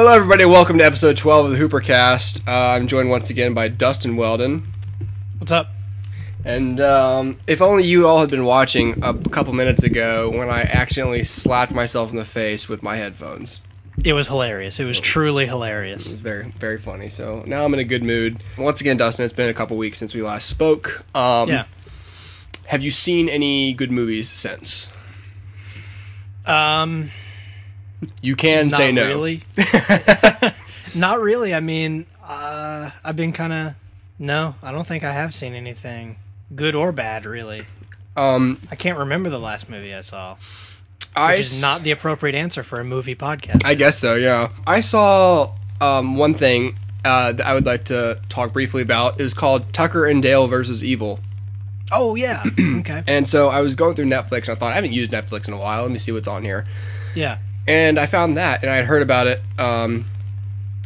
Hello, everybody. Welcome to episode 12 of the HooperCast. I'm joined once again by Dustin Weldon. What's up? And if only you all had been watching a couple minutes ago when I accidentally slapped myself in the face with my headphones. It was hilarious. It was truly hilarious. It was very, very funny. So now I'm in a good mood. Once again, Dustin, it's been a couple weeks since we last spoke. Yeah. Have you seen any good movies since? You can say no. Not really. Not really. I mean, I've been kind of... No, I don't think I have seen anything good or bad, really. I can't remember the last movie I saw. Which is not the appropriate answer for a movie podcast. I guess so, yeah. I saw one thing that I would like to talk briefly about. It was called Tucker and Dale versus Evil. Oh, yeah. Okay. And so I was going through Netflix, and I thought, I haven't used Netflix in a while. Let me see what's on here. Yeah. And I found that, and I had heard about it, and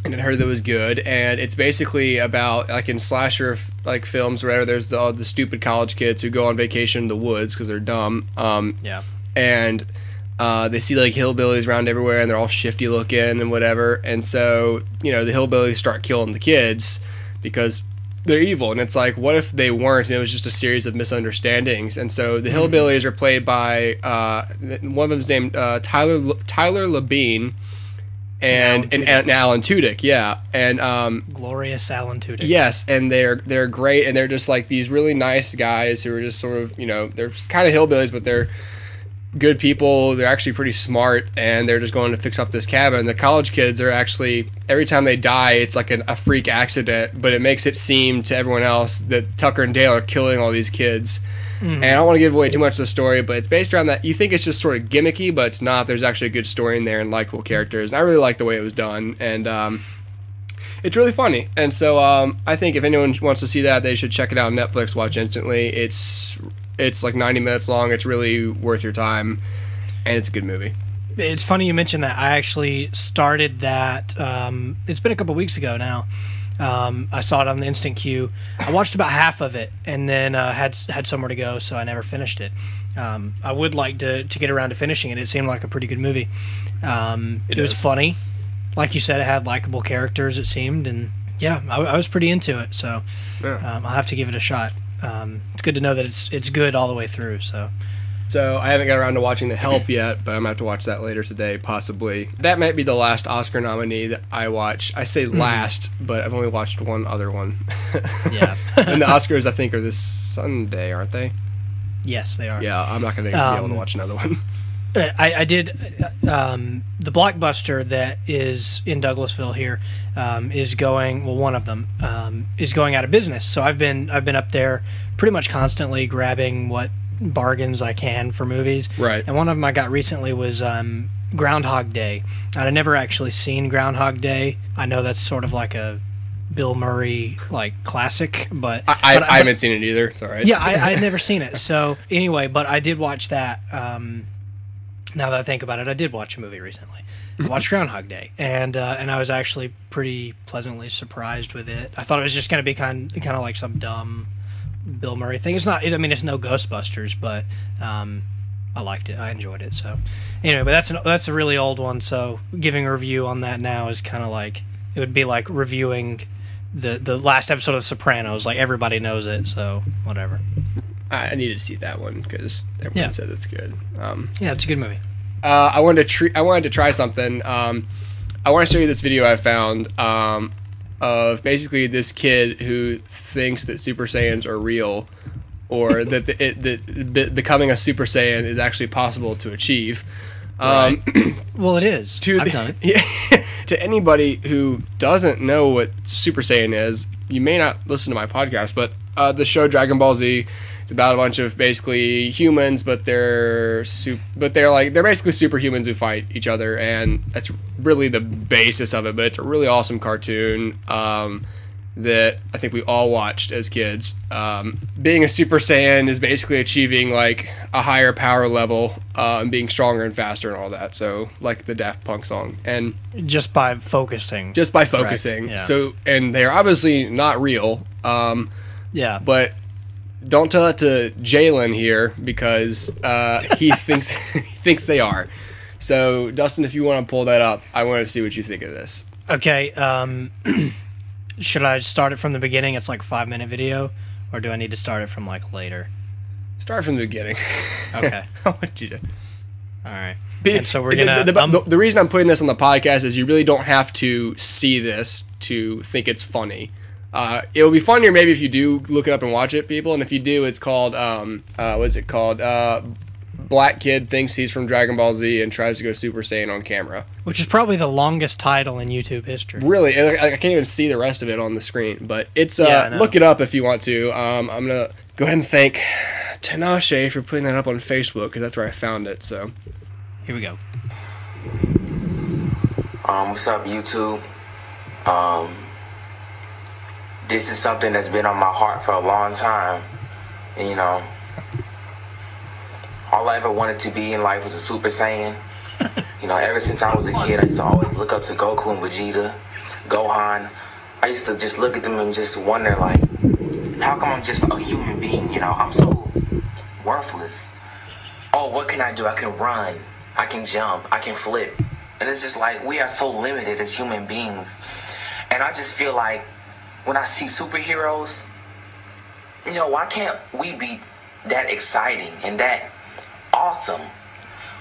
I heard that it was good. And it's basically about, like in slasher like films, or whatever, there's the stupid college kids who go on vacation in the woods because they're dumb. Yeah. And they see like hillbillies around everywhere, and they're all shifty looking and whatever. And so, the hillbillies start killing the kids because they're evil. And it's like, what if they weren't, and it was just a series of misunderstandings? And so the hillbillies are played by one of them's named Tyler Labine and Alan Tudyk, yeah. And glorious Alan Tudyk. Yes, and they're great, and they're just like these really nice guys who are just sort of, they're kind of hillbillies, but they're good people. They're actually pretty smart, and they're just going to fix up this cabin. The college kids are actually, every time they die, it's like a freak accident, but it makes it seem to everyone else that Tucker and Dale are killing all these kids. And I don't want to give away too much of the story, but it's based around that. You think it's just sort of gimmicky, but it's not. There's actually a good story in there and likable characters, and I really like the way it was done, and it's really funny. And so I think if anyone wants to see that, they should check it out on Netflix, watch instantly. It's like 90 minutes long. It's really worth your time, and it's a good movie. It's funny you mentioned that. I actually started that. It's been a couple weeks ago now. I saw it on the instant queue. I watched about half of it, and then had somewhere to go, so I never finished it. I would like to get around to finishing it. It seemed like a pretty good movie. It was funny. Like you said, it had likable characters, it seemed, and yeah, I was pretty into it, so I'll have to give it a shot. It's good to know that it's good all the way through. So I haven't got around to watching The Help yet, but I'm going to have to watch that later today, possibly. That might be the last Oscar nominee that I watch. I say last, but I've only watched one other one. Yeah. And the Oscars, I think, are this Sunday, aren't they? Yes, they are. Yeah, I'm not going to be able to watch another one. I did the Blockbuster that is in Douglasville here is going, well, one of them is going out of business. So I've been up there pretty much constantly grabbing what bargains I can for movies. Right. And one of them I got recently was Groundhog Day. I'd never actually seen Groundhog Day. I know that's sort of like a Bill Murray classic, but I haven't seen it either. It's all right. Yeah, I'd never seen it. So anyway, but I did watch that. Now that I think about it, I did watch a movie recently. I watched Groundhog Day, and I was actually pretty pleasantly surprised with it. I thought it was just going to be kind of like some dumb Bill Murray thing. It's not. I mean, it's no Ghostbusters, but I liked it. I enjoyed it. So anyway, but that's a really old one. So giving a review on that now is kind of like, it would be like reviewing the last episode of The Sopranos. Like, everybody knows it, so whatever. I needed to see that one because everyone said it's good. Yeah, it's a good movie. I wanted to try something. I want to show you this video I found of basically this kid who thinks that Super Saiyans are real, or that becoming a Super Saiyan is actually possible to achieve. Right. Well, it is. I've done it. Yeah, to anybody who doesn't know what Super Saiyan is, you may not listen to my podcast, but the show Dragon Ball Z. It's about a bunch of basically humans, but they're basically superhumans who fight each other, and that's really the basis of it. But it's a really awesome cartoon that I think we all watched as kids. Being a Super Saiyan is basically achieving like a higher power level, and being stronger and faster and all that. So like the Daft Punk song, and just by focusing. Yeah. So, and they're obviously not real. Yeah. But don't tell it to Jalen here, because he thinks they are. So, Dustin, if you want to pull that up, I want to see what you think of this. Okay. Should I start it from the beginning? It's like a 5-minute video, or do I need to start it from like later? Start from the beginning. Okay. I want you to. All right. And so we're gonna. The reason I'm putting this on the podcast is you really don't have to see this to think it's funny. It'll be funnier maybe if you do look it up and watch it, people. And if you do, it's called what's it called? Black kid thinks he's from Dragon Ball Z and tries to go Super Saiyan on camera. Which is probably the longest title in YouTube history. Really, I can't even see the rest of it on the screen. But it's look it up if you want to. I'm gonna go ahead and thank Tinashe for putting that up on Facebook because that's where I found it. So here we go. What's up, YouTube? This is something that's been on my heart for a long time. And, you know, all I ever wanted to be in life was a Super Saiyan. You know, ever since I was a kid, I used to always look up to Goku and Vegeta, Gohan. I used to just look at them and just wonder, like, how come I'm just a human being? You know, I'm so worthless. Oh, what can I do? I can run. I can jump. I can flip. And it's just like, we are so limited as human beings. And I just feel like when I see superheroes, you know, why can't we be that exciting and that awesome?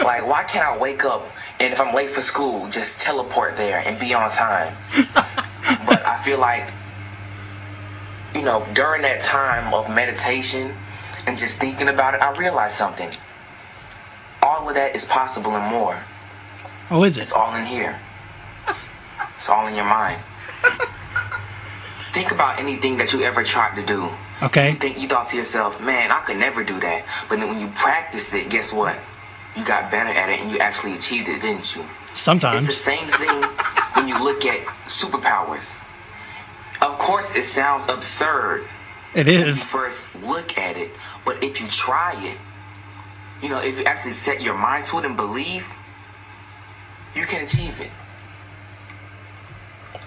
Like, why can't I wake up and if I'm late for school, just teleport there and be on time? But I feel like, you know, during that time of meditation and just thinking about it, I realized something. All of that is possible and more. Oh, is it? It's all in here. It's all in your mind. Think about anything that you ever tried to do. Okay. You thought to yourself, man, I could never do that. But then when you practiced it, guess what? You got better at it and you actually achieved it, didn't you? Sometimes. It's the same thing when you look at superpowers. Of course, it sounds absurd. It When you is. first look at it. But if you try it, you know, if you actually set your mind to it and believe, you can achieve it.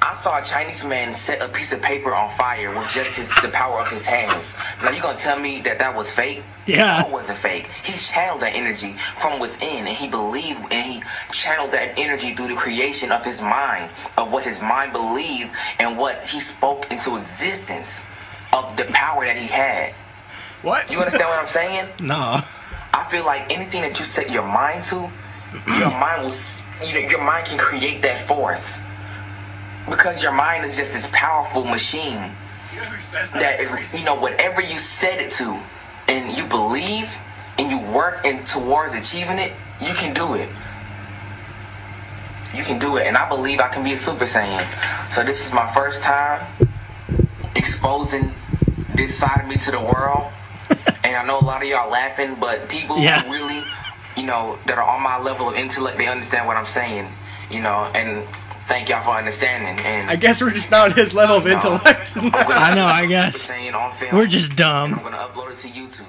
I saw a Chinese man set a piece of paper on fire with just the power of his hands. Now you gonna tell me that was fake? Yeah. No, it wasn't fake. He channeled that energy from within, and he believed, and he channeled that energy through the creation of his mind, of what his mind believed, and what he spoke into existence of the power that he had. what? You understand what I'm saying? No. I feel like anything that you set your mind to, your mind will, your mind can create that force. Because your mind is just this powerful machine that is, you know, whatever you set it to and you believe and you work towards achieving it, you can do it. You can do it. And I believe I can be a Super Saiyan. So this is my first time exposing this side of me to the world. And I know a lot of y'all laughing, but people who really, you know, that are on my level of intellect, they understand what I'm saying, you know, and thank y'all for understanding. And I guess we're just not on his level of intellect. I know, I guess. We're just dumb. And I'm going to upload it to YouTube.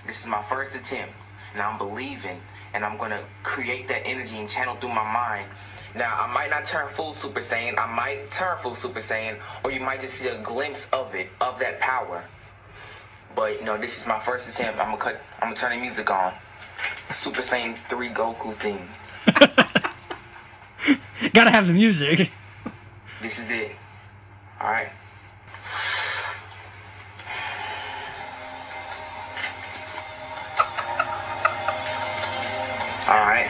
This is my first attempt. And I'm believing. And I'm going to create that energy and channel through my mind. Now, I might not turn full Super Saiyan. I might turn full Super Saiyan. Or you might just see a glimpse of it, of that power. But, you know, this is my first attempt. I'm going to turn the music on. Super Saiyan 3 Goku theme. Gotta have the music. This is it. Alright. Alright.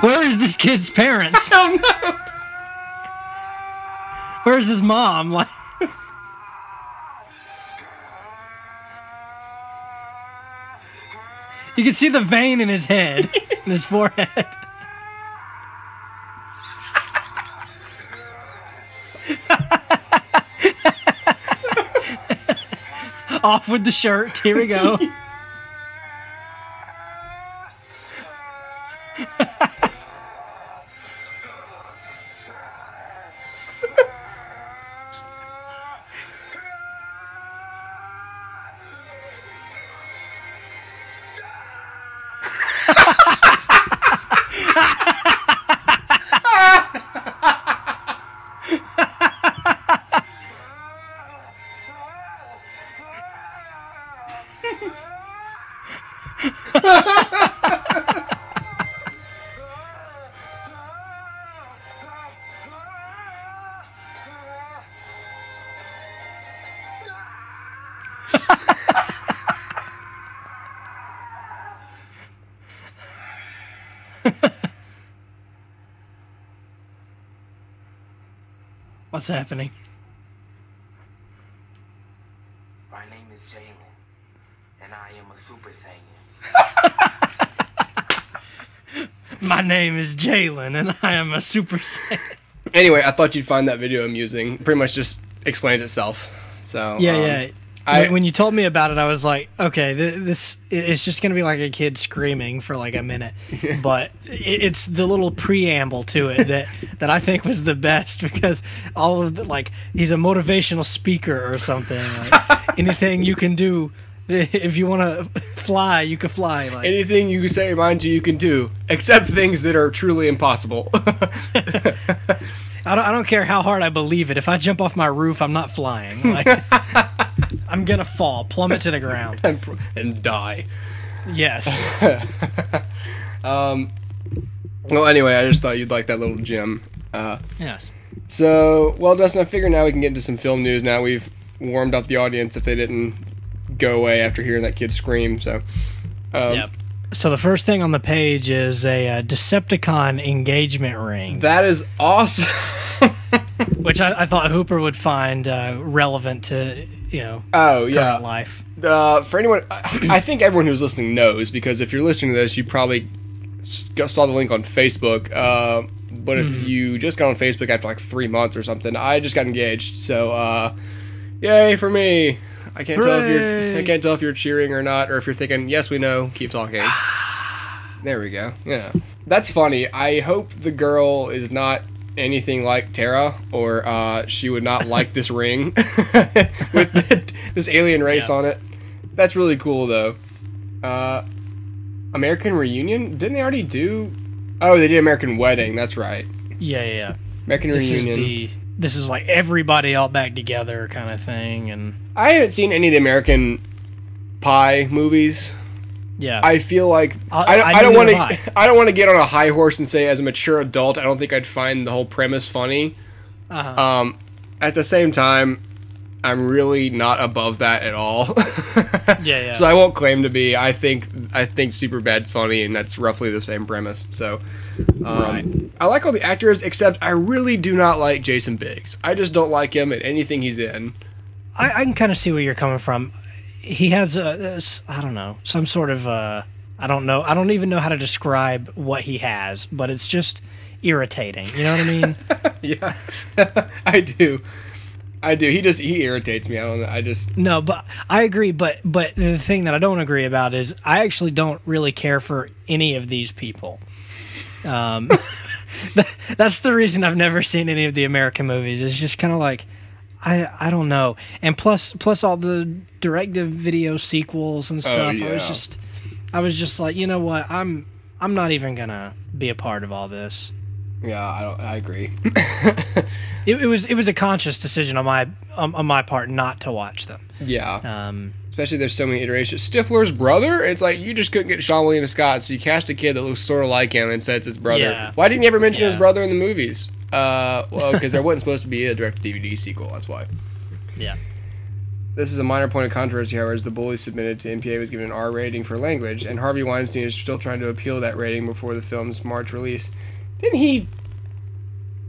Where is this kid's parents? I don't know. Where's his mom? Like, you can see the vein in his head, in his forehead. Off with the shirt. Here we go. What's happening? My name is Jalen, and I am a Super Saiyan. My name is Jalen, and I am a Super Saiyan. Anyway, I thought you'd find that video amusing. Pretty much just explained itself. So yeah. When you told me about it, I was like, okay, this it's just gonna be like a kid screaming for like a minute, but it's the little preamble to it that I think was the best, because all of the, like, he's a motivational speaker or something. Like, anything you can do, if you want to fly, you can fly. Like, anything you can set your mind to, you can do, except things that are truly impossible. I don't care how hard I believe it. If I jump off my roof, I'm not flying. Like, I'm gonna fall, plummet to the ground, and die. Yes. Well, anyway, I just thought you'd like that little gem. Yes. So, well, Dustin, I figure now we can get into some film news. Now we've warmed up the audience if they didn't go away after hearing that kid scream. So, yep. So the first thing on the page is a Decepticon engagement ring. That is awesome. Which I thought Hooper would find relevant to, current life. For anyone, I think everyone who's listening knows, because if you're listening to this, you probably saw the link on Facebook. But if you just got on Facebook after like 3 months or something, I just got engaged. So, yay for me! I can't tell if you're cheering or not, or if you're thinking, yes, we know, keep talking. There we go. Yeah, that's funny. I hope the girl is not anything like Tara, or she would not like this ring with this alien race on it. That's really cool, though. American Reunion? Didn't they already do? Oh, they did American Wedding. That's right. Yeah. American Reunion. This is like everybody all back together kind of thing, and I haven't seen any of the American Pie movies. Yeah, I feel like I don't want to get on a high horse and say, as a mature adult, I don't think I'd find the whole premise funny. At the same time, I'm really not above that at all. Yeah. So I won't claim to be. I think Superbad's funny, and that's roughly the same premise. So, right. I like all the actors, except I really do not like Jason Biggs. I just don't like him in anything he's in. I can kind of see where you're coming from. He has I don't know, some sort of I don't know. I don't even know how to describe what he has, but it's just irritating. You know what I mean? Yeah, I do. He irritates me. I don't know. No, but I agree. But the thing that I don't agree about is I actually don't really care for any of these people. That's the reason I've never seen any of the American movies. It's just kind of like, I don't know. And plus all the direct-to-video sequels and stuff. Yeah. I was just like, you know what? I'm not even gonna be a part of all this. Yeah, I agree. It was a conscious decision on my part not to watch them. Yeah. Especially there's so many iterations. Stifler's brother? It's like you just couldn't get Sean William Scott, so you cast a kid that looks sort of like him and said it's his brother. Yeah. Why didn't you ever mention his brother in the movies? Well, because there wasn't supposed to be a direct-to-DVD sequel, that's why. Yeah. This is a minor point of controversy, however, as the bully submitted to MPA was given an R rating for language, and Harvey Weinstein is still trying to appeal that rating before the film's March release. Didn't he...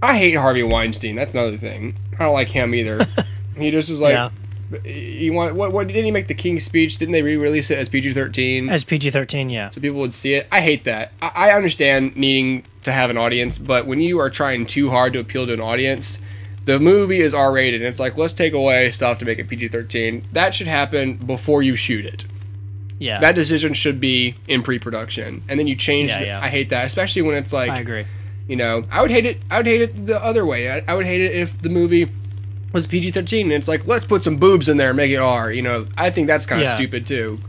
I hate Harvey Weinstein, that's another thing. I don't like him either. He just was like... Yeah. What didn't he make the King's Speech? Didn't they re-release it as PG-13? As PG-13, yeah. So people would see it. I hate that. I understand needing to have an audience, but when you are trying too hard to appeal to an audience, the movie is R-rated, and it's like, let's take away stuff to make it PG-13. That should happen before you shoot it. Yeah. That decision should be in pre-production, and then you change. I hate that, especially when it's like. I agree. You know, I would hate it the other way. I would hate it if the movie was PG-13 and it's like, let's put some boobs in there and make it R. You know, I think that's kind of stupid too.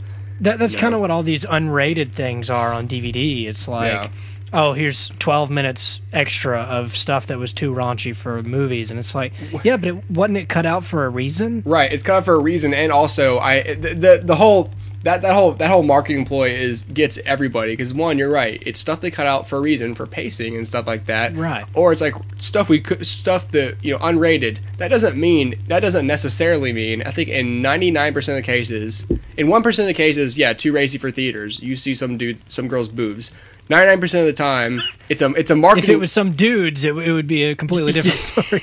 That's kind of what all these unrated things are on DVD. It's like, oh, here's 12 minutes extra of stuff that was too raunchy for movies, and it's like, yeah, but wasn't it cut out for a reason? Right, it's cut out for a reason, and also the whole. That whole marketing ploy gets everybody, because one, you're right, it's stuff they cut out for a reason, for pacing and stuff like that. Right. Or it's like stuff that, you know, unrated. That doesn't necessarily mean, I think in 99% of the cases, in 1% of the cases, yeah, too racy for theaters. You see some girl's boobs. 99% of the time, it's a marketing. If it was some dudes, it would be a completely different story.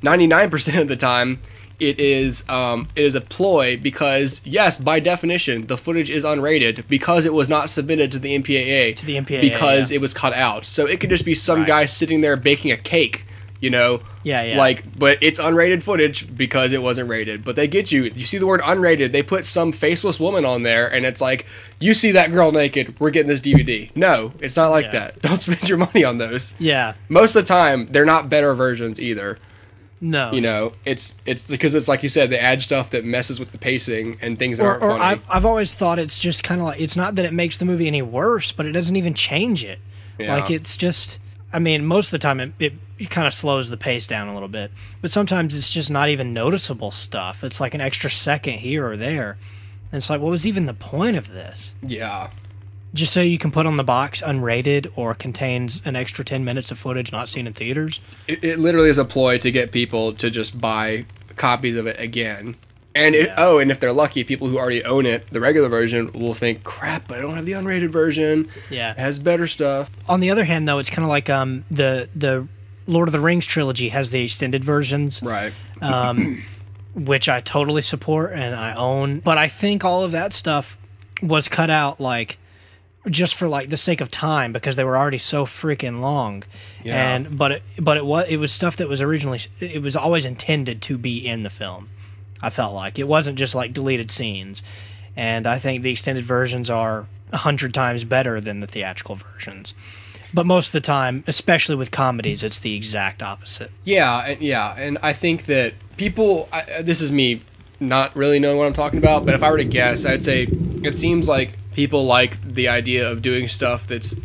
99% of the time, it is a ploy, because yes, by definition, the footage is unrated because it was not submitted to the MPAA. Because it was cut out. So it could just be some guy sitting there baking a cake, you know. Yeah. Like, but it's unrated footage because it wasn't rated. But they get you. You see the word unrated, they put some faceless woman on there, and it's like, you see that girl naked, we're getting this DVD. No, it's not like that. Don't spend your money on those. Yeah. Most of the time, they're not better versions either. No. You know, it's because it's like you said, they add stuff that messes with the pacing and things that aren't funny. I've always thought it's just kind of like, it's not that it makes the movie any worse, but it doesn't even change it. Yeah. Like, it's just, I mean, most of the time it kind of slows the pace down a little bit, but sometimes it's just not even noticeable stuff. It's like an extra second here or there. And it's like, what was even the point of this? Yeah. Just so you can put on the box unrated or contains an extra 10 minutes of footage not seen in theaters? It literally is a ploy to get people to just buy copies of it again. And and if they're lucky, people who already own it, the regular version, will think, crap, but I don't have the unrated version. Yeah. It has better stuff. On the other hand, though, it's kind of like the Lord of the Rings trilogy has the extended versions. Right. Which I totally support and I own. But I think all of that stuff was cut out, like, just for like the sake of time, because they were already so freaking long. Yeah. And but it was stuff that was originally, it was always intended to be in the film. I felt like it wasn't just like deleted scenes, and I think the extended versions are 100 times better than the theatrical versions. But most of the time, especially with comedies, it's the exact opposite. Yeah, and I think that people, this is me not really knowing what I'm talking about, but if I were to guess, I'd say it seems like people like the idea of doing stuff that's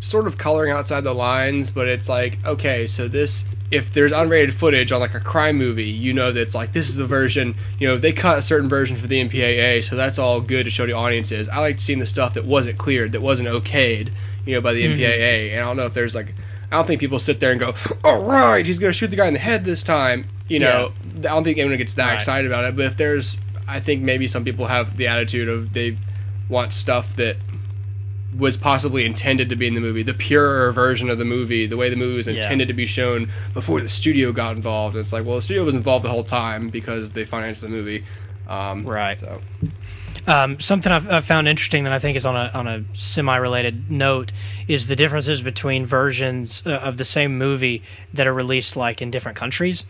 sort of coloring outside the lines, but it's like, okay, so this, if there's unrated footage on like a crime movie, you know that's like, this is the version, you know, they cut a certain version for the MPAA, so that's all good to show the audiences. I like seeing the stuff that wasn't cleared, that wasn't okayed, you know, by the MPAA, and I don't know if there's like, I don't think people sit there and go, all right, he's going to shoot the guy in the head this time, you know. I don't think anyone gets that excited about it, but if there's, I think maybe some people have the attitude of they want stuff that was possibly intended to be in the movie, the purer version of the movie, the way the movie was intended to be shown before the studio got involved. It's like, well, the studio was involved the whole time because they financed the movie. Right. So. Something I've found interesting that I think is on a semi-related note is the differences between versions of the same movie that are released like in different countries.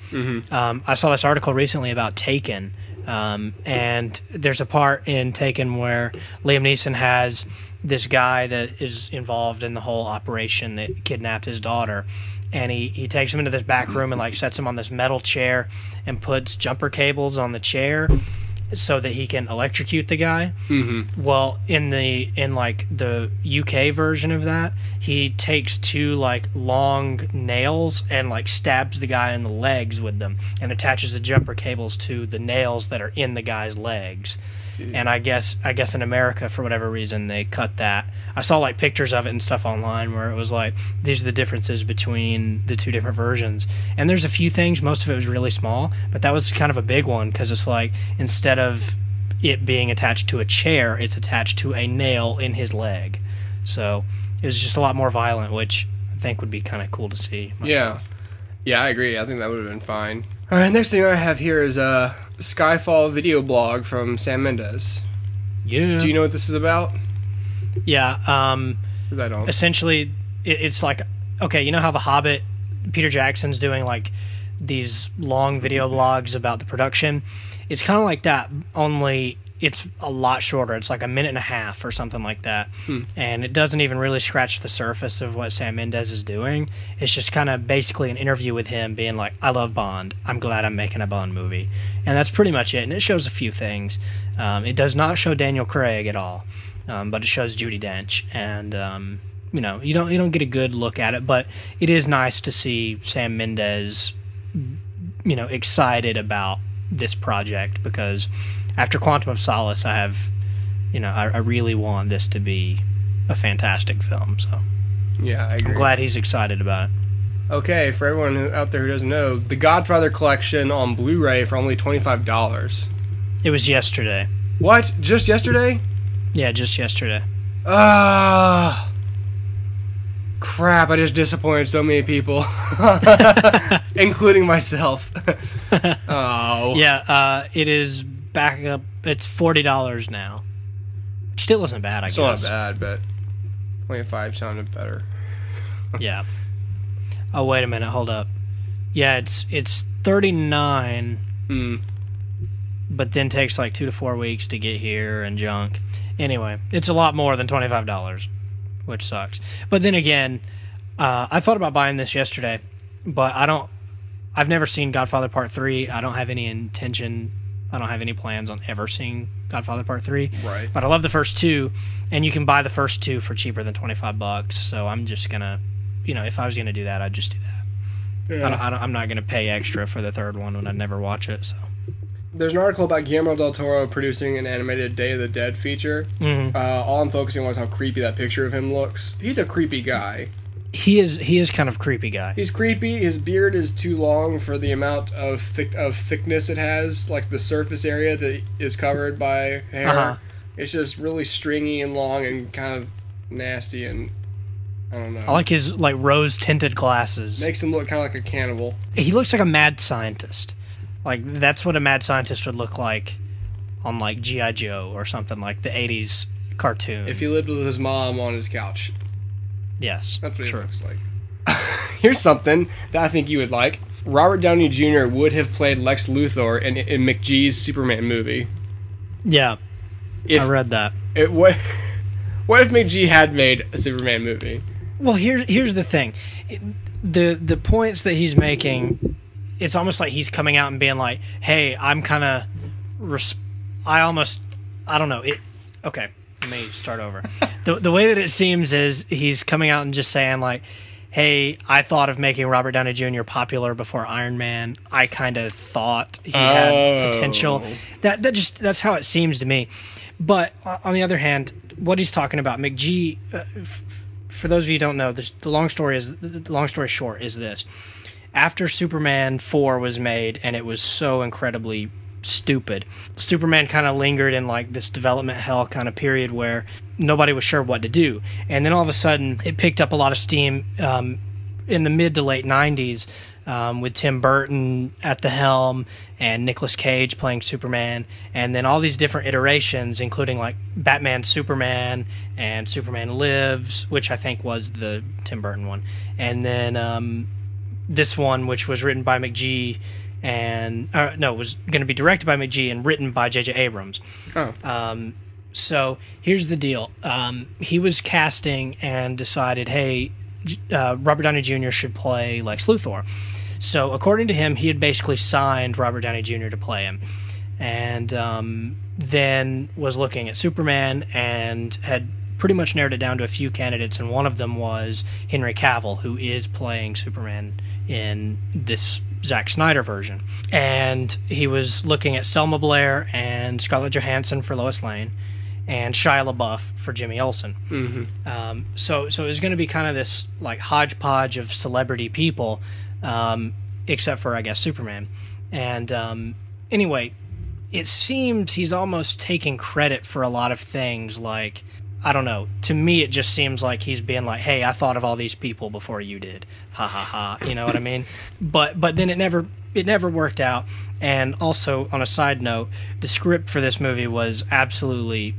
I saw this article recently about Taken, and there's a part in Taken where Liam Neeson has this guy that is involved in the whole operation that kidnapped his daughter, and he takes him into this back room and like sets him on this metal chair and puts jumper cables on the chair so that he can electrocute the guy. Well, in like the UK version of that, he takes two like long nails and like stabs the guy in the legs with them and attaches the jumper cables to the nails that are in the guy's legs. And I guess in America, for whatever reason, they cut that. I saw like pictures of it and stuff online where it was like, these are the differences between the two different versions. And there's a few things, most of it was really small, but that was kind of a big one, because it's like, instead of it being attached to a chair, it's attached to a nail in his leg. So it was just a lot more violent, which I think would be kind of cool to see myself. Yeah, I agree. I think that would have been fine. All right, next thing I have here is a Skyfall video blog from Sam Mendes. Yeah. Do you know what this is about? Yeah. 'Cause I don't. Essentially, it's like, okay, you know how The Hobbit, Peter Jackson's doing like these long video blogs about the production. It's kind of like that, only it's a lot shorter. It's like a minute and a half or something like that. And it doesn't even really scratch the surface of what Sam Mendes is doing. It's just kind of basically an interview with him being like, I love Bond. I'm glad I'm making a Bond movie. And that's pretty much it. And it shows a few things. It does not show Daniel Craig at all, but it shows Judi Dench. And, you know, you don't get a good look at it, but it is nice to see Sam Mendes, you know, excited about this project, because after Quantum of Solace, I really want this to be a fantastic film. So yeah, I agree. I'm glad he's excited about it. Okay, for everyone out there who doesn't know, The Godfather Collection on Blu-ray for only $25. It was yesterday. What? Just yesterday? Yeah, just yesterday. Crap, I just disappointed so many people. Including myself. Oh. Yeah, it is back up. It's $40 now. Which still isn't bad, I guess. Still not bad, but 25 sounded better. Yeah. Oh, wait a minute, hold up. Yeah, it's $39, but then takes like 2 to 4 weeks to get here and junk. Anyway, it's a lot more than $25, which sucks. But then again, I thought about buying this yesterday, but I've never seen Godfather Part 3. I don't have any plans on ever seeing Godfather Part 3. Right. But I love the first two, and you can buy the first two for cheaper than $25. So I'm just gonna, you know, if I was gonna do that, I'd just do that. Yeah. I'm not gonna pay extra for the third one when I never watch it. So. There's an article about Guillermo del Toro producing an animated Day of the Dead feature. All I'm focusing on is how creepy that picture of him looks. He's a creepy guy. He is kind of a creepy guy. He's creepy. His beard is too long for the amount of thickness it has, like the surface area that is covered by hair. It's just really stringy and long and kind of nasty, and I don't know. I like his like rose tinted glasses. Makes him look kind of like a cannibal. He looks like a mad scientist. Like that's what a mad scientist would look like on like G.I. Joe or something, like the 80s cartoon. If he lived with his mom on his couch. Yes, that's what it looks like. Here's something that I think you would like. Robert Downey Jr. would have played Lex Luthor in McGee's Superman movie. Yeah, I read that. What if McGee had made a Superman movie? Well, here's the thing. The points that he's making, it's almost like he's coming out and being like, hey, I'm kind of... I don't know. Okay, let me start over. The way that it seems is he's coming out and just saying like, hey, I thought of making Robert Downey Jr. popular before Iron Man. I kind of thought he had potential. That's how it seems to me. But on the other hand, what he's talking about, McGee, for those of you who don't know, the long story short is this. After Superman 4 was made and it was so incredibly stupid, Superman kind of lingered in like this development hell kind of period where nobody was sure what to do, and then all of a sudden it picked up a lot of steam in the mid to late 90s with Tim Burton at the helm and Nicolas Cage playing Superman, and then all these different iterations including like Batman Superman and Superman Lives, which I think was the Tim Burton one, and then this one, which was written by McGee and was going to be directed by McGee and written by J.J. Abrams. So here's the deal. He was casting and decided, hey, Robert Downey Jr. should play Lex Luthor. So according to him, he had basically signed Robert Downey Jr. to play him, and then was looking at Superman and had pretty much narrowed it down to a few candidates, and one of them was Henry Cavill, who is playing Superman in this Zack Snyder version. And he was looking at Selma Blair and Scarlett Johansson for Lois Lane and Shia LaBeouf for Jimmy Olsen. So it was going to be kind of this like hodgepodge of celebrity people, except for I guess Superman. And anyway, it seems he's almost taking credit for a lot of things. Like, I don't know. To me, it just seems like he's being like, "Hey, I thought of all these people before you did." Ha ha ha. You know what I mean? But then it never worked out. And also, on a side note, the script for this movie was absolutely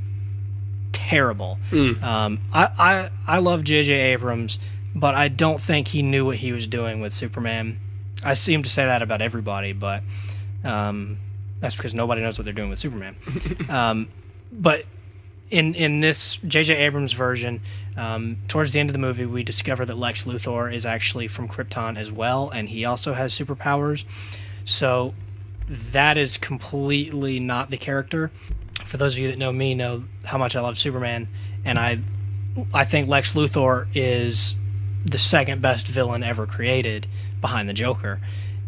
terrible. I love J.J. Abrams, but I don't think he knew what he was doing with Superman. I seem to say that about everybody, but that's because nobody knows what they're doing with Superman. But in this J.J. Abrams version, towards the end of the movie, we discover that Lex Luthor is actually from Krypton as well, and he also has superpowers. So that is completely not the character. For those of you that know me, know how much I love Superman, and I think Lex Luthor is the second best villain ever created behind the Joker.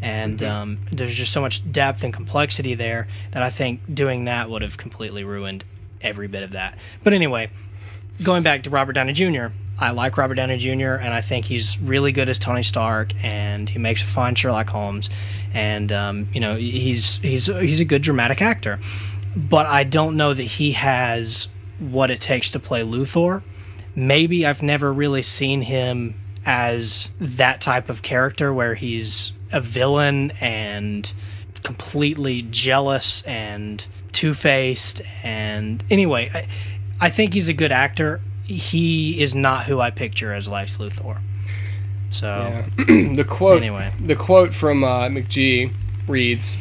And there's just so much depth and complexity there that I think doing that would have completely ruined every bit of that. But anyway, going back to Robert Downey Jr., I like Robert Downey Jr., and I think he's really good as Tony Stark, and he makes a fine Sherlock Holmes, and he's a good dramatic actor. But I don't know that he has what it takes to play Luthor. Maybe I've never really seen him as that type of character where he's a villain and completely jealous and two-faced. And anyway, I think he's a good actor. He is not who I picture as Lex Luthor. So yeah. The quote from McGee reads,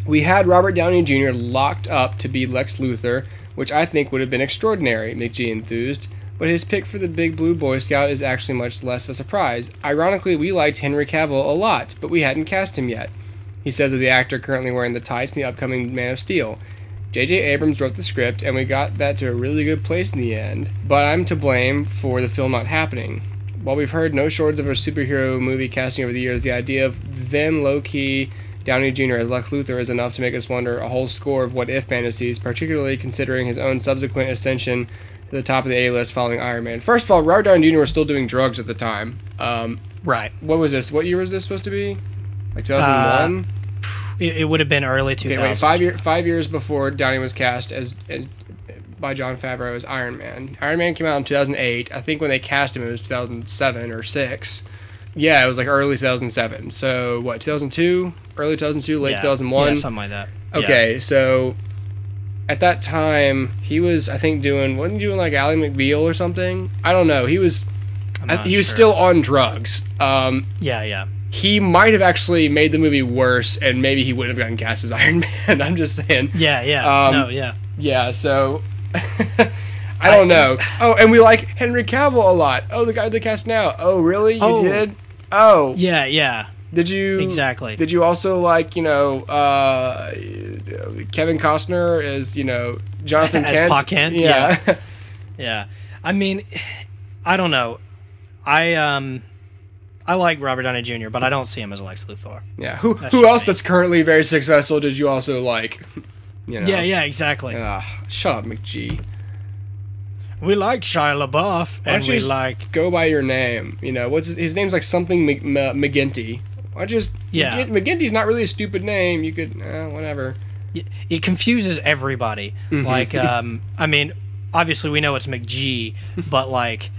"We had Robert Downey Jr. locked up to be Lex Luthor, which I think would have been extraordinary," McGee enthused. "But his pick for the Big Blue Boy Scout is actually much less of a surprise. Ironically, we liked Henry Cavill a lot, but we hadn't cast him yet," he says of the actor currently wearing the tights in the upcoming Man of Steel. J.J. Abrams wrote the script, and we got that to a really good place in the end, but I'm to blame for the film not happening. While we've heard no shortage of a superhero movie casting over the years, the idea of then low-key Downey Jr. as Lex Luthor is enough to make us wonder a whole score of what-if fantasies, particularly considering his own subsequent ascension to the top of the A-list following Iron Man. First of all, Robert Downey Jr. was still doing drugs at the time. Right. What was this? What year was this supposed to be? Like 2001? It would have been early 2000s. Okay, wait, 5 years before Downey was cast as by Jon Favreau as Iron Man. Iron Man came out in 2008. I think when they cast him, it was 2007 or 6. Yeah, it was like early 2007. So, what, 2002? Early 2002, late 2001? Yeah, something like that. Okay, so at that time, he was, I think, wasn't he doing like Ally McBeal or something? I don't know. He was still on drugs. Yeah. He might have actually made the movie worse, and maybe he wouldn't have gotten cast as Iron Man. I'm just saying. Yeah. Yeah, so I don't know. Oh, and we like Henry Cavill a lot. Oh, the guy they cast now. Oh, really? You did? Oh. Yeah. Did you exactly? Did you also like Kevin Costner as Jonathan as Kent? Pa Kent? Yeah. Yeah. I mean, I don't know. I like Robert Downey Jr., but I don't see him as Lex Luthor. Yeah. Who else that's currently very successful did you also like? Yeah, exactly. Shut up, McGee. We like Shia LaBeouf, and we like... go by your name. What's his name's like something McGinty. Why just... Yeah. McGinty's not really a stupid name. You could... whatever. It confuses everybody. Like, I mean, obviously we know it's McGee, but like...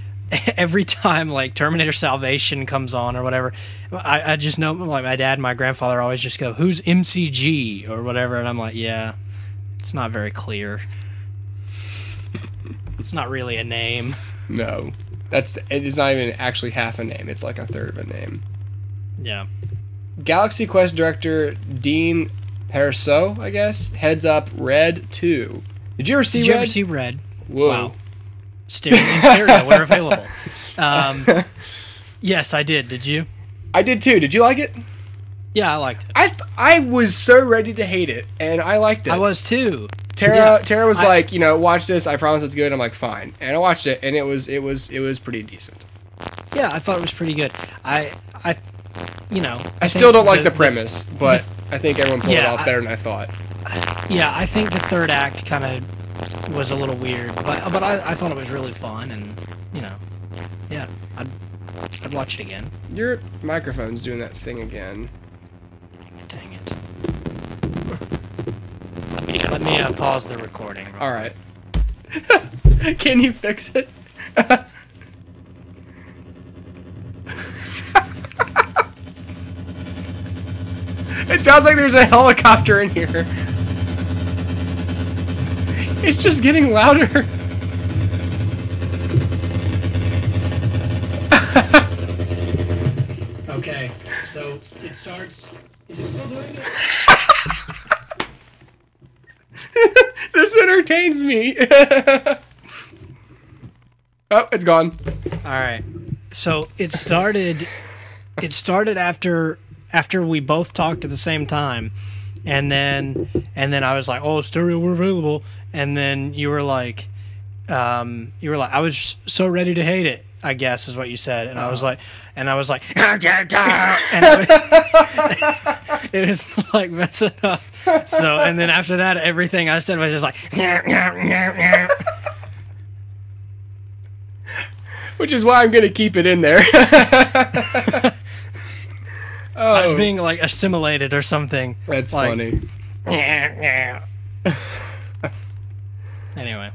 every time like Terminator Salvation comes on or whatever, I just know like my dad and my grandfather always just go, "Who's MCG?" or whatever, and I'm like, yeah, it's not very clear. It's not really a name. No, it is not even actually half a name. It's like a third of a name. Yeah. Galaxy Quest director Dean Perso, I guess, heads up Red 2. Did you ever see Red? Whoa. Wow. Stereo, where available. Yes, I did. Did you? I did too. Did you like it? Yeah, I liked it. I was so ready to hate it, and I liked it. I was too. Tara was like, watch this. I promise it's good. I'm like, fine. And I watched it, and it was pretty decent. Yeah, I thought it was pretty good. I still don't like the premise, but I think everyone pulled it off better than I thought. Yeah, I think the third act kind of was a little weird, but I thought it was really fun, and yeah, I'd watch it again. Your microphone's doing that thing again. Dang it! Let me pause the recording. All right. Can you fix it? It sounds like there's a helicopter in here. It's just getting louder. Okay, So it starts. Is it still doing it? This entertains me. Oh, it's gone. All right. So it started. It started after we both talked at the same time, and then I was like, "Oh, stereo, we're available." And then you were like, "I was so ready to hate it," I guess is what you said, and I was like, and I was like, and it was like messing up. So, and then after that, everything I said was just like, which is why I'm gonna keep it in there. I was being like assimilated or something. That's like, funny. Anyway.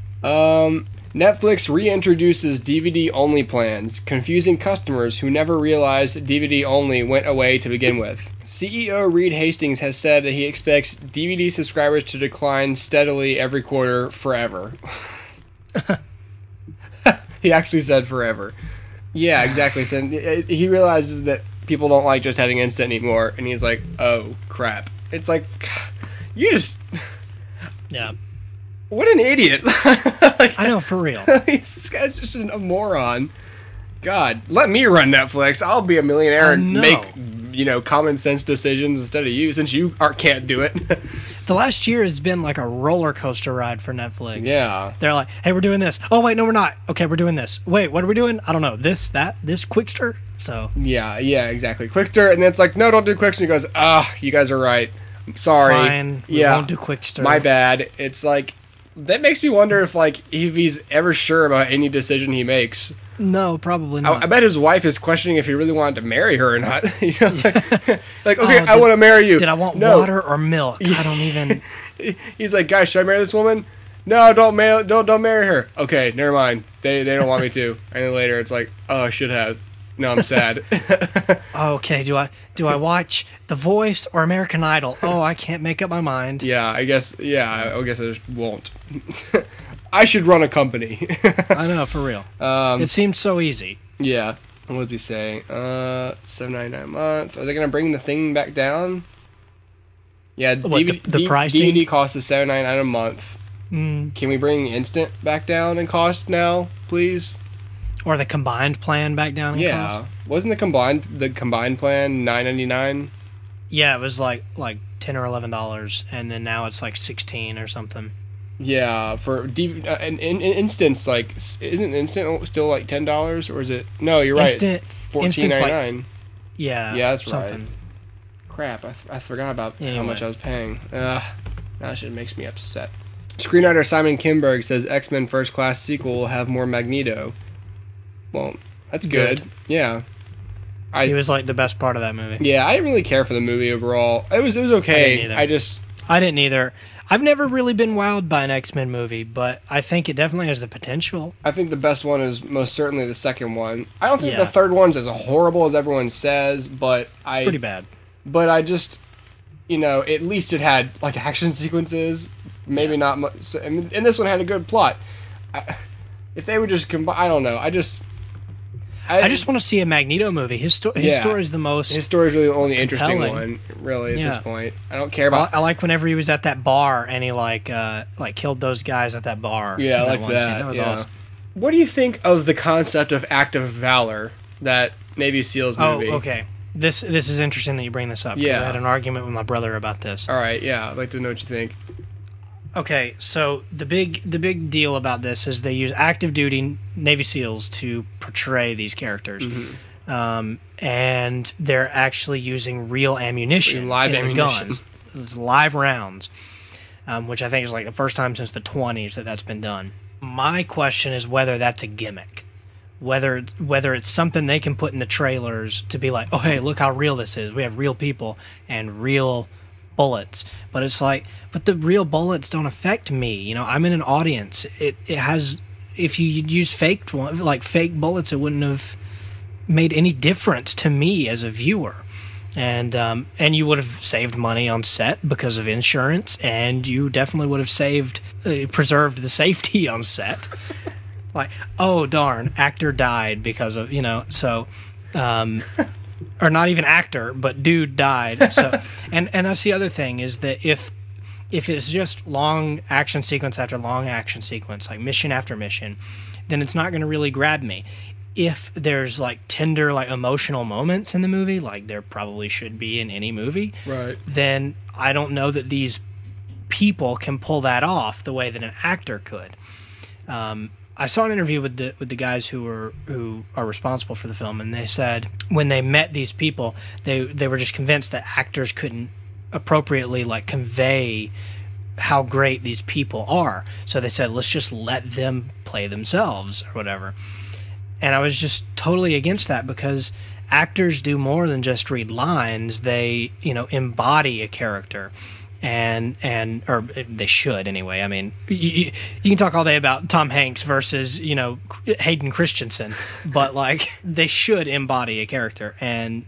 Netflix reintroduces DVD-only plans, confusing customers who never realized DVD-only went away to begin with. CEO Reed Hastings has said that he expects DVD subscribers to decline steadily every quarter forever. He actually said forever. Yeah, exactly. So he realizes that people don't like just having instant anymore, and he's like, oh, crap. It's like, you just... Yeah. What an idiot. Like, I know, for real. This guy's just a moron. God, let me run Netflix. I'll be a millionaire and make, common sense decisions instead of you, since you can't do it. The last year has been like a roller coaster ride for Netflix. Yeah. They're like, hey, we're doing this. Oh, wait, no, we're not. Okay, we're doing this. Wait, what are we doing? I don't know. This, Quickster? So. Yeah, exactly. Quickster, and then it's like, no, don't do Quickster. He goes, you guys are right. I'm sorry. Fine. We won't do Quickster. My bad. It's like, that makes me wonder if he's ever sure about any decision he makes. No, probably not. I bet his wife is questioning if he really wanted to marry her or not. Okay, I want to marry you. Did I want water or milk? I don't even. He's like, guys, should I marry this woman? No, don't marry her. Okay, never mind. They don't want me to. And then later, it's like, oh, I should have. No, I'm sad. Okay, do I watch The Voice or American Idol? Oh, I can't make up my mind. Yeah, I guess I just won't. I should run a company. I know, for real. It seems so easy. Yeah. What does he say? $7.99 a month. Are they gonna bring the thing back down? Yeah, the pricing? DVD cost is $7.99 a month. Can we bring instant back down in cost now, please? Or the combined plan back down in cost? Wasn't the combined plan $9.99? Yeah, it was like $10 or $11, and then now it's like $16 or something. Yeah, for an instance, like, isn't instant still like $10, or is it? No, you're right. $14.99. Yeah, that's something. Right. Crap, I forgot about how much I was paying. That shit makes me upset. Screenwriter Simon Kinberg says X-Men First Class sequel will have more Magneto. Well, that's good. Yeah. He was like the best part of that movie. Yeah, I didn't really care for the movie overall. It was okay. I didn't either. I've never really been wowed by an X-Men movie, but I think it definitely has the potential. I think the best one is most certainly the second one. I don't think the third one's as horrible as everyone says, but it's pretty bad. But I just, at least it had like action sequences. Maybe not much. And this one had a good plot. If they would just combine, I don't know. I just want to see a Magneto movie. His story is the most. His story is really the only interesting one, really, at this point. I don't care about. I like whenever he was at that bar and he killed those guys at that bar. Yeah, I like that. That was awesome. What do you think of the concept of Act of Valor, that Navy SEALs movie? Oh, okay. This is interesting that you bring this up. Yeah, I had an argument with my brother about this. All right, yeah, I'd like to know what you think. Okay, so the big deal about this is they use active duty Navy SEALs to portray these characters, and they're actually using real ammunition, live ammunition, guns, it's live rounds, which I think is like the first time since the 1920s that's been done. My question is whether that's a gimmick, whether it's something they can put in the trailers to be like, oh hey, look how real this is. We have real people and real bullets, but it's like, but the real bullets don't affect me. I'm in an audience. It has. If you use fake bullets, it wouldn't have made any difference to me as a viewer, and you would have saved money on set because of insurance, and you definitely would have preserved the safety on set. Like, oh darn, actor died because of so. or not even actor, but dude died. So, and that's the other thing is that if it's just long action sequence after long action sequence, like mission after mission, then it's not going to really grab me. If there's like tender, like emotional moments in the movie, like there probably should be in any movie, right, then I don't know that these people can pull that off the way that an actor could. I saw an interview with the guys who are responsible for the film, and they said when they met these people, they were just convinced that actors couldn't appropriately like convey how great these people are. So they said, let's just let them play themselves or whatever. And I was just totally against that, because actors do more than just read lines. They, embody a character. Or they should anyway. I mean, you can talk all day about Tom Hanks versus, Hayden Christensen, but like they should embody a character, and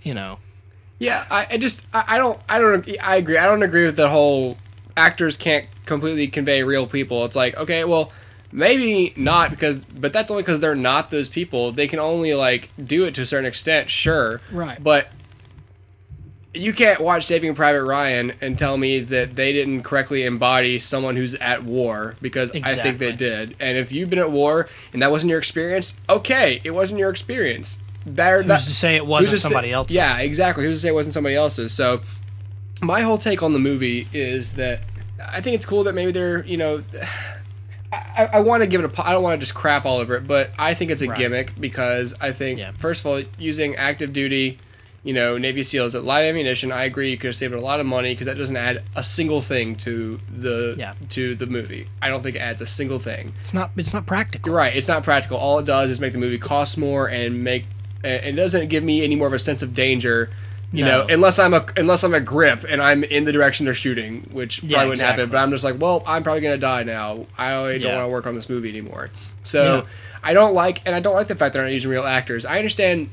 Yeah, I agree. I don't agree with the whole actors can't completely convey real people. It's like, okay, well, maybe not, but that's only because they're not those people. They can only like do it to a certain extent, sure. Right. But you can't watch Saving Private Ryan and tell me that they didn't correctly embody someone who's at war, because Exactly. I think they did. And if you've been at war and that wasn't your experience, okay, it wasn't your experience. Who's to say it wasn't somebody else's? Yeah, exactly. Who's to say it wasn't somebody else's? So my whole take on the movie is that I think it's cool that maybe they're, I want to give it I don't want to just crap all over it, but I think it's a gimmick, because I think, first of all, using active duty, Navy SEALs at live ammunition, I agree you could have saved a lot of money, because that doesn't add a single thing to the movie. I don't think it adds a single thing. It's not practical. You're right. It's not practical. All it does is make the movie cost more and it doesn't give me any more of a sense of danger, unless I'm a grip and I'm in the direction they're shooting, which probably wouldn't happen. But I'm just like, well, I'm probably gonna die now. I don't want to work on this movie anymore. So I don't like the fact they're not using real actors. I understand.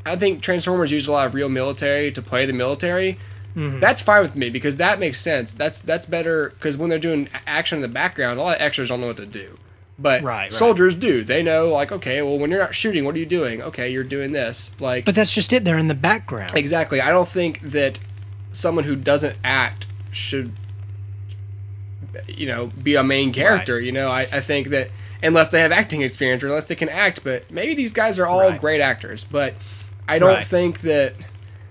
I think Transformers use a lot of real military to play the military. Mm-hmm. That's fine with me, because that makes sense. That's better, because when they're doing action in the background, a lot of extras don't know what to do. But soldiers do. They know, like, okay, well, when you're not shooting, what are you doing? Okay, you're doing this. Like, but that's just it. They're in the background. Exactly. I don't think that someone who doesn't act should, be a main character. Right. I think that unless they have acting experience or unless they can act, but maybe these guys are all great actors. But I don't think that.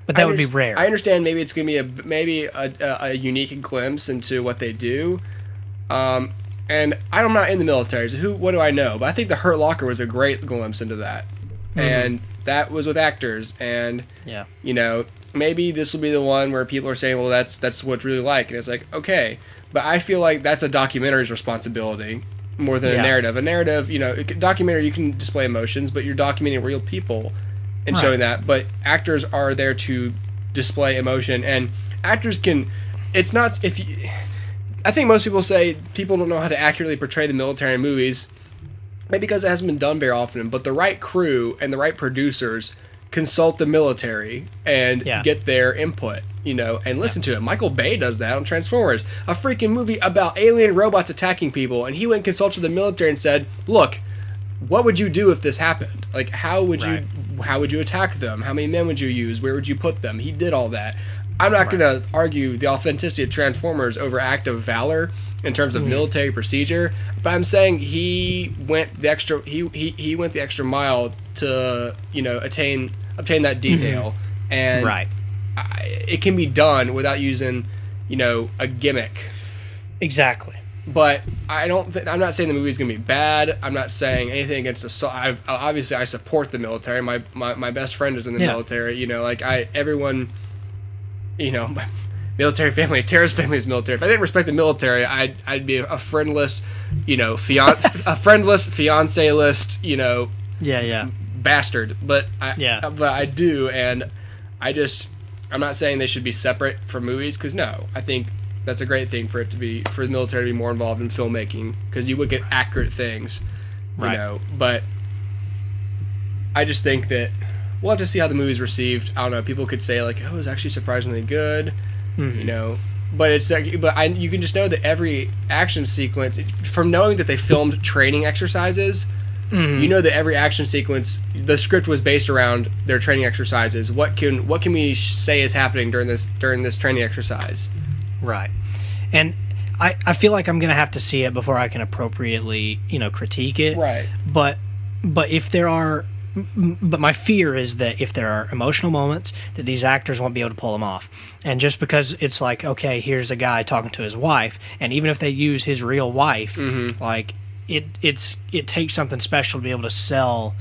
But that would be rare. I understand. Maybe it's gonna be a unique glimpse into what they do. And I'm not in the military, so what do I know? But I think The Hurt Locker was a great glimpse into that. Mm-hmm. And that was with actors. And, maybe this will be the one where people are saying, well, that's what it's really like. And it's like, okay. But I feel like that's a documentary's responsibility more than a narrative. A narrative, documentary, you can display emotions, but you're documenting real people and showing that. But actors are there to display emotion. And actors can... It's not... I think most people say people don't know how to accurately portray the military in movies, maybe because it hasn't been done very often, but the right crew and the right producers consult the military and get their input, and listen to it. Michael Bay does that on Transformers, a freaking movie about alien robots attacking people, and he went and consulted the military and said, look, what would you do if this happened? Like, how would you attack them? How many men would you use? Where would you put them? He did all that. I'm not going to argue the authenticity of Transformers over act of valor in terms of military procedure, but I'm saying he went the extra went the extra mile to obtain that detail, and it can be done without using a gimmick. Exactly. But I'm not saying the movie's gonna be bad. I'm not saying anything against the. Obviously I support the military. My best friend is in the military. Everyone. My military family, terrorist family is military. If I didn't respect the military, I'd be a friendless, a friendless, fiance-less, bastard. But I do, and I'm not saying they should be separate from movies, because no, I think that's a great thing for the military to be more involved in filmmaking, because you would get accurate things, But I just think that. We'll have to see how the movie's received. I don't know. People could say like, "Oh, it was actually surprisingly good," But it's like, you can just know that every action sequence, from knowing that they filmed training exercises, You know that every action sequence, the script was based around their training exercises. What can we say is happening during this training exercise? Right. And I feel like I'm going to have to see it before I can appropriately, critique it. Right. But if there are... But my fear is that if there are emotional moments, that these actors won't be able to pull them off. And just because it's like, okay, here's a guy talking to his wife, and even if they use his real wife, like it takes something special to be able to sell,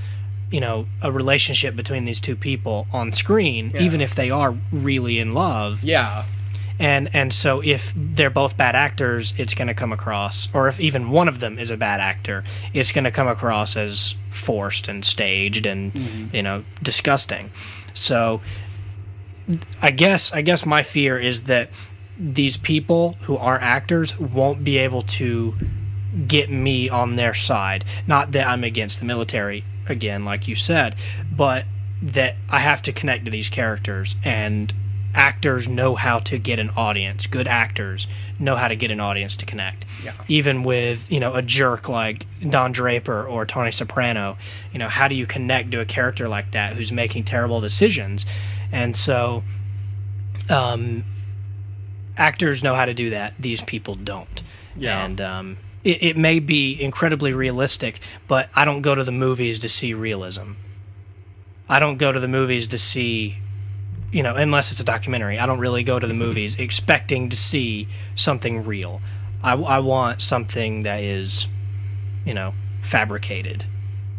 a relationship between these two people on screen, even if they are really in love. Yeah. And so if they're both bad actors, it's going to come across, or if even one of them is a bad actor, it's going to come across as forced and staged and disgusting. So I guess my fear is that these people who aren't actors won't be able to get me on their side. Not that I'm against the military, again, like you said, but that I have to connect to these characters, and actors know how to get an audience. Good actors know how to get an audience to connect. Yeah. Even with, a jerk like Don Draper or Tony Soprano, how do you connect to a character like that who's making terrible decisions? And so actors know how to do that. These people don't. Yeah. And it may be incredibly realistic, but I don't go to the movies to see realism. I don't go to the movies to see... unless it's a documentary, I don't really go to the movies expecting to see something real. I want something that is, fabricated,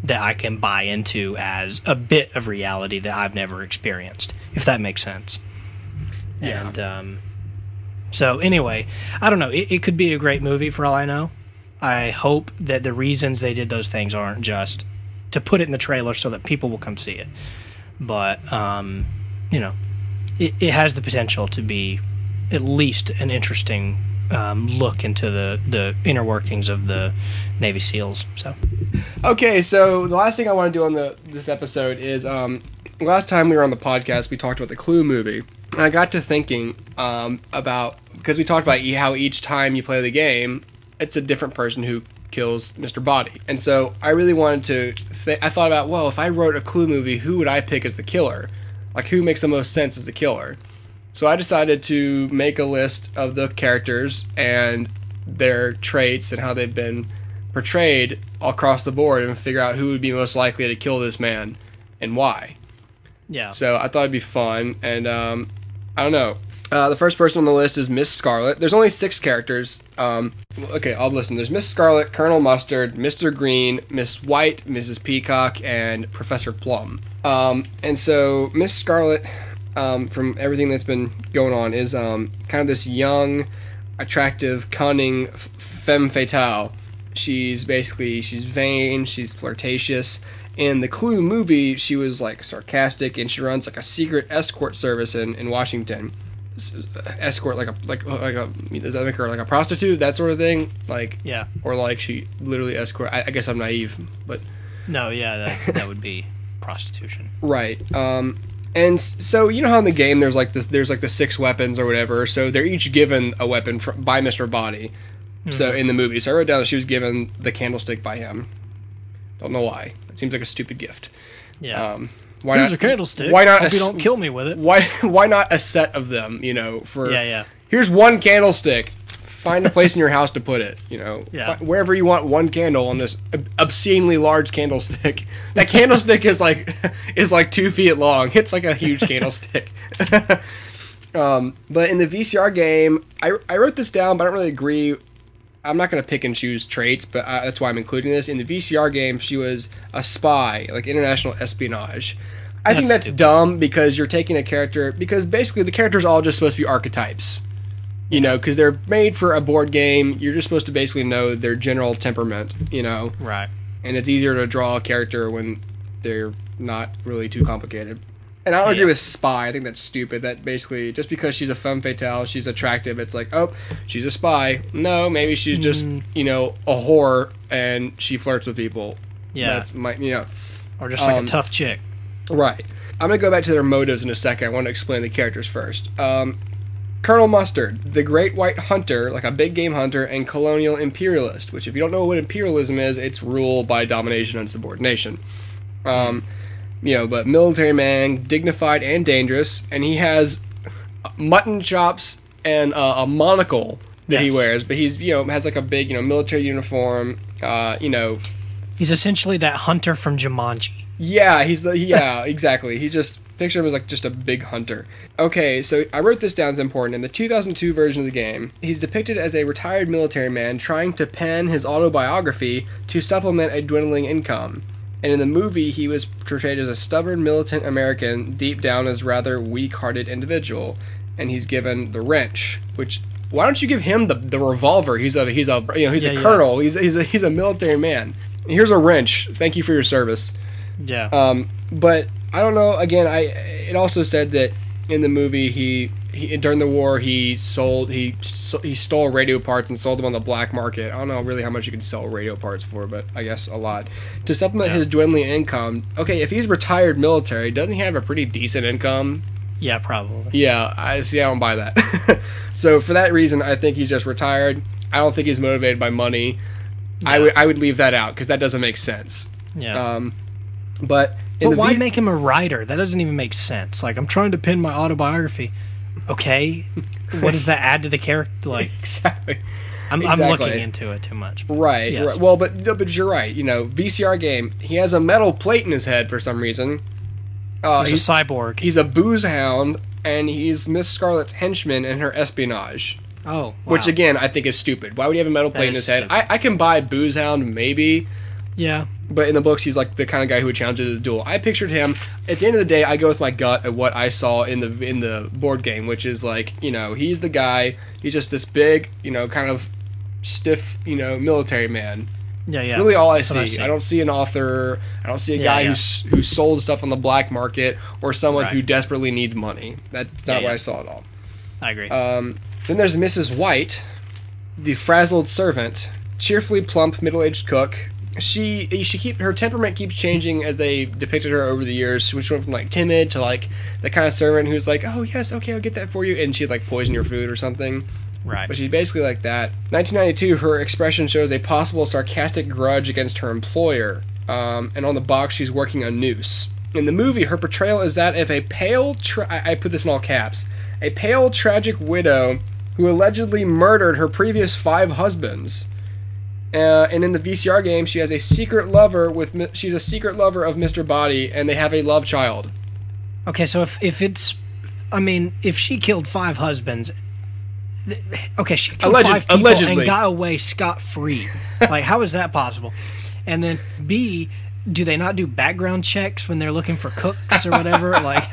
that I can buy into as a bit of reality that I've never experienced, if that makes sense. Yeah. And so anyway, I don't know. It could be a great movie for all I know. I hope that the reasons they did those things aren't just to put it in the trailer so that people will come see it. But, it has the potential to be at least an interesting look into the inner workings of the Navy SEALs. So, okay, so the last thing I want to do on this episode is last time we were on the podcast, we talked about the Clue movie, and I got to thinking because we talked about how each time you play the game, it's a different person who kills Mr. Body, and so I really wanted to. I thought about, well, if I wrote a Clue movie, who would I pick as the killer? Like, who makes the most sense as the killer? So I decided to make a list of the characters and their traits and how they've been portrayed across the board and figure out who would be most likely to kill this man and why. yeah. So I thought it'd be fun, and I don't know. The first person on the list is Miss Scarlet. There's only 6 characters. Okay, I'll listen. There's Miss Scarlet, Colonel Mustard, Mr. Green, Miss White, Mrs. Peacock, and Professor Plum. And so Miss Scarlet, from everything that's been going on, is kind of this young, attractive, cunning femme fatale. She's vain, she's flirtatious. In the Clue movie, she was like sarcastic, and she runs like a secret escort service in Washington. Escort, like a does that make her like a prostitute, that sort of thing? Like, Yeah. Or like she literally escort. I guess I'm naive, but No, yeah, that would be prostitution. right. And so you know how in the game there's like the 6 weapons or whatever. So they're each given a weapon by Mr. Body. So in the movie, so I wrote down that she was given the candlestick by him. Don't know why. It seems like a stupid gift. Yeah. Why Here's not a candlestick. Why not? Hope you don't kill me with it. Why not a set of them? For Yeah. Here's one candlestick. Find a place in your house to put it. Yeah. Wherever you want one candle on this obscenely large candlestick. That candlestick is like 2 feet long. It's like a huge candlestick. But in the VCR game, I wrote this down, but I don't really agree. I'm not going to pick and choose traits, but that's why I'm including this. In the VCR game, she was a spy, like international espionage. I think that's dumb because you're taking a character, because basically the characters are all just supposed to be archetypes. Because they're made for a board game. You're just supposed to basically know their general temperament, Right. And it's easier to draw a character when they're not really too complicated. And I don't agree with spy. I think that's stupid. That basically, just because she's a femme fatale, she's attractive, it's like, oh, she's a spy. No, maybe she's just, a whore and she flirts with people. Yeah. That's my, Or just like a tough chick. Right. I'm going to go back to their motives in a second. I want to explain the characters first. Colonel Mustard, the great white hunter, like a big game hunter, and colonial imperialist, which if you don't know what imperialism is, it's rule by domination and subordination. But military man, dignified and dangerous, and he has mutton chops and a monocle that he wears, but he's, has like a big, military uniform, He's essentially that hunter from Jumanji. Yeah, exactly. He just, picture him as like just a big hunter. Okay, so I wrote this down, it's important. In the 2002 version of the game, he's depicted as a retired military man trying to pen his autobiography to supplement a dwindling income. And in the movie, he was portrayed as a stubborn militant American, deep down as rather weak-hearted individual. And he's given the wrench, which, why don't you give him the revolver? He's a colonel. He's a military man. Here's a wrench. Thank you for your service. Yeah. But I don't know. Again, it also said that in the movie he during the war he stole radio parts and sold them on the black market. I don't know really how much you can sell radio parts for, but I guess a lot to supplement his dwindling income. Okay, if he's retired military, doesn't he have a pretty decent income? Yeah, probably. Yeah, I don't buy that. So for that reason, I think he's just retired. I don't think he's motivated by money. Yeah. I would leave that out because that doesn't make sense. Yeah. But why make him a writer? That doesn't even make sense. Like, I'm trying to pen my autobiography. Okay, what does that add to the character? Like, exactly. I'm looking into it too much. Right. Yes. Right. Well, but you're right. VCR game. He has a metal plate in his head for some reason. He's a cyborg. He's a booze hound, and he's Miss Scarlet's henchman in her espionage. Oh, wow. Which again, I think is stupid. Why would he have a metal plate in his head? I can buy booze hound maybe. Yeah. But in the books, he's like the kind of guy who would challenge you to the duel. I pictured him. At the end of the day, I go with my gut at what I saw in the board game, which is like, he's the guy. He's just this big, kind of stiff, military man. Yeah, yeah. That's really all I see. I don't see an author. I don't see a guy who sold stuff on the black market or someone who desperately needs money. That's not what I saw at all. I agree. Then there's Mrs. White, the frazzled servant, cheerfully plump middle-aged cook. Her temperament keeps changing as they depicted her over the years. She went from like timid to like the kind of servant who's like, oh yes, okay, I'll get that for you, and she'd like poison your food or something. Right. But she's basically like that. 1992, her expression shows a possible sarcastic grudge against her employer, and on the box she's working a noose. In the movie, her portrayal is that of a pale, I put this in all caps, a pale, tragic widow who allegedly murdered her previous 5 husbands. And in the VCR game, she's a secret lover of Mr. Body, and they have a love child. Okay, so if she killed 5 husbands, okay, she killed 5 people and got away scot-free. Like, how is that possible? And then B, do they not do background checks when they're looking for cooks or whatever? Like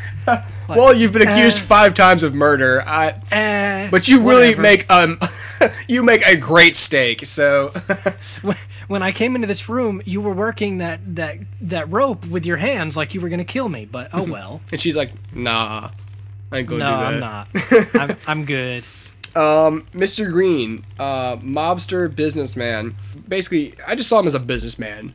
well, you've been accused 5 times of murder, but you really make you make a great steak. So when I came into this room, you were working that rope with your hands like you were going to kill me. But oh well. And she's like, "Nah, I ain't gonna do that. I'm not. I'm good." Mr. Green, mobster businessman. Basically, I just saw him as a businessman.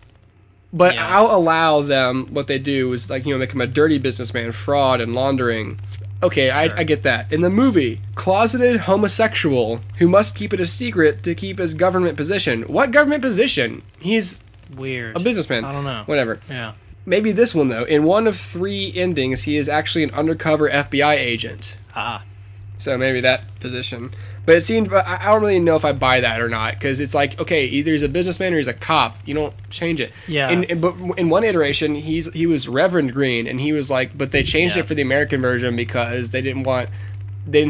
But I'll allow them, what they do is, like, make him a dirty businessman, fraud and laundering. Okay, sure. I get that. In the movie, closeted homosexual who must keep it a secret to keep his government position. What government position? He's weird. A businessman. I don't know. Whatever. Yeah. Maybe this one, though. In one of 3 endings, he is actually an undercover FBI agent. Ah. So maybe that position. But it seemed, I don't really know if I buy that or not, because it's like, okay, either he's a businessman or he's a cop. You don't change it. Yeah. But in one iteration, he was Reverend Green, and he was like, but they changed it for the American version because they didn't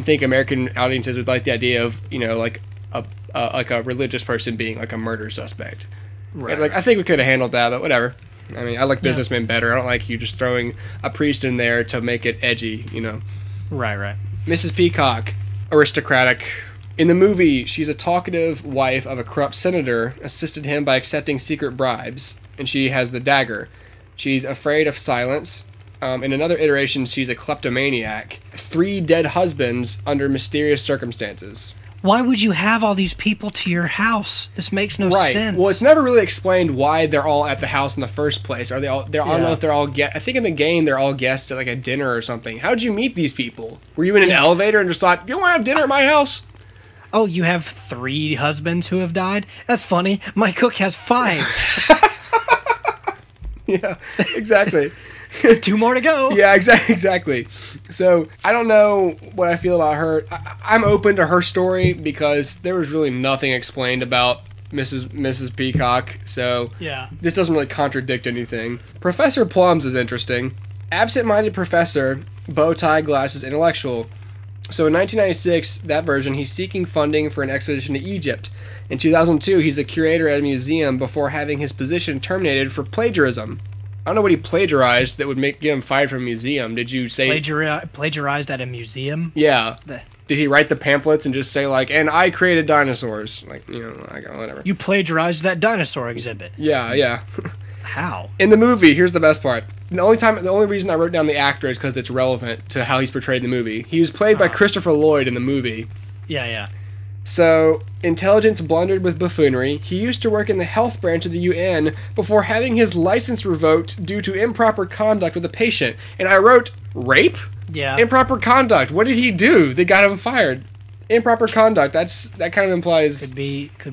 think American audiences would like the idea of, like a religious person being like a murder suspect. Right. Like, I think we could have handled that, but whatever. I mean, I like businessmen better. I don't like you just throwing a priest in there to make it edgy, Right. Mrs. Peacock, aristocratic. In the movie, she's a talkative wife of a corrupt senator, assisted him by accepting secret bribes, and she has the dagger. She's afraid of silence. In another iteration, she's a kleptomaniac. 3 dead husbands under mysterious circumstances. Why would you have all these people to your house? This makes no sense. Well, it's never really explained why they're all at the house in the first place. Are they all? I don't know if they're all I think in the game they're all guests at like a dinner or something. How'd you meet these people? Were you in an elevator and just thought, you want to have dinner at my house? Oh, you have 3 husbands who have died? That's funny. My cook has 5. Yeah, exactly. 2 more to go. Yeah, exactly. So I don't know what I feel about her. I'm open to her story because there was really nothing explained about Mrs. Peacock. So this doesn't really contradict anything. Professor Plums is interesting. Absent-minded professor, bow tie, glasses, intellectual. So in 1996, that version, he's seeking funding for an expedition to Egypt. In 2002, he's a curator at a museum before having his position terminated for plagiarism. I don't know what he plagiarized that would get him fired from a museum. Did you say... Plagiarized at a museum? Yeah. Did he write the pamphlets and just say, like, and I created dinosaurs? Like, you know, like, whatever. You plagiarized that dinosaur exhibit. Yeah. How? In the movie, here's the best part. The only reason I wrote down the actor is because it's relevant to how he's portrayed in the movie. He was played by Christopher Lloyd in the movie. Yeah. So, intelligence blundered with buffoonery. He used to work in the health branch of the UN before having his license revoked due to improper conduct with a patient. And I wrote, rape? Yeah. Improper conduct. What did he do? They got him fired. Improper conduct. That kind of implies... Could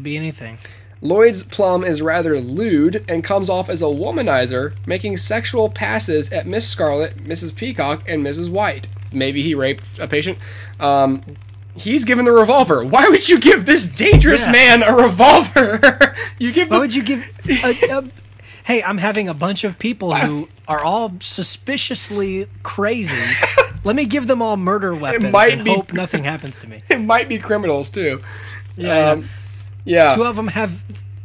be anything. Lloyd's Plum is rather lewd and comes off as a womanizer, making sexual passes at Miss Scarlet, Mrs. Peacock, and Mrs. White. Maybe he raped a patient. He's given the revolver. Why would you give this dangerous man a revolver? Why would you give... Hey, I'm having a bunch of people who are all suspiciously crazy. Let me give them all murder weapons and hope nothing happens to me. It might be criminals, too. Yeah. 2 of them have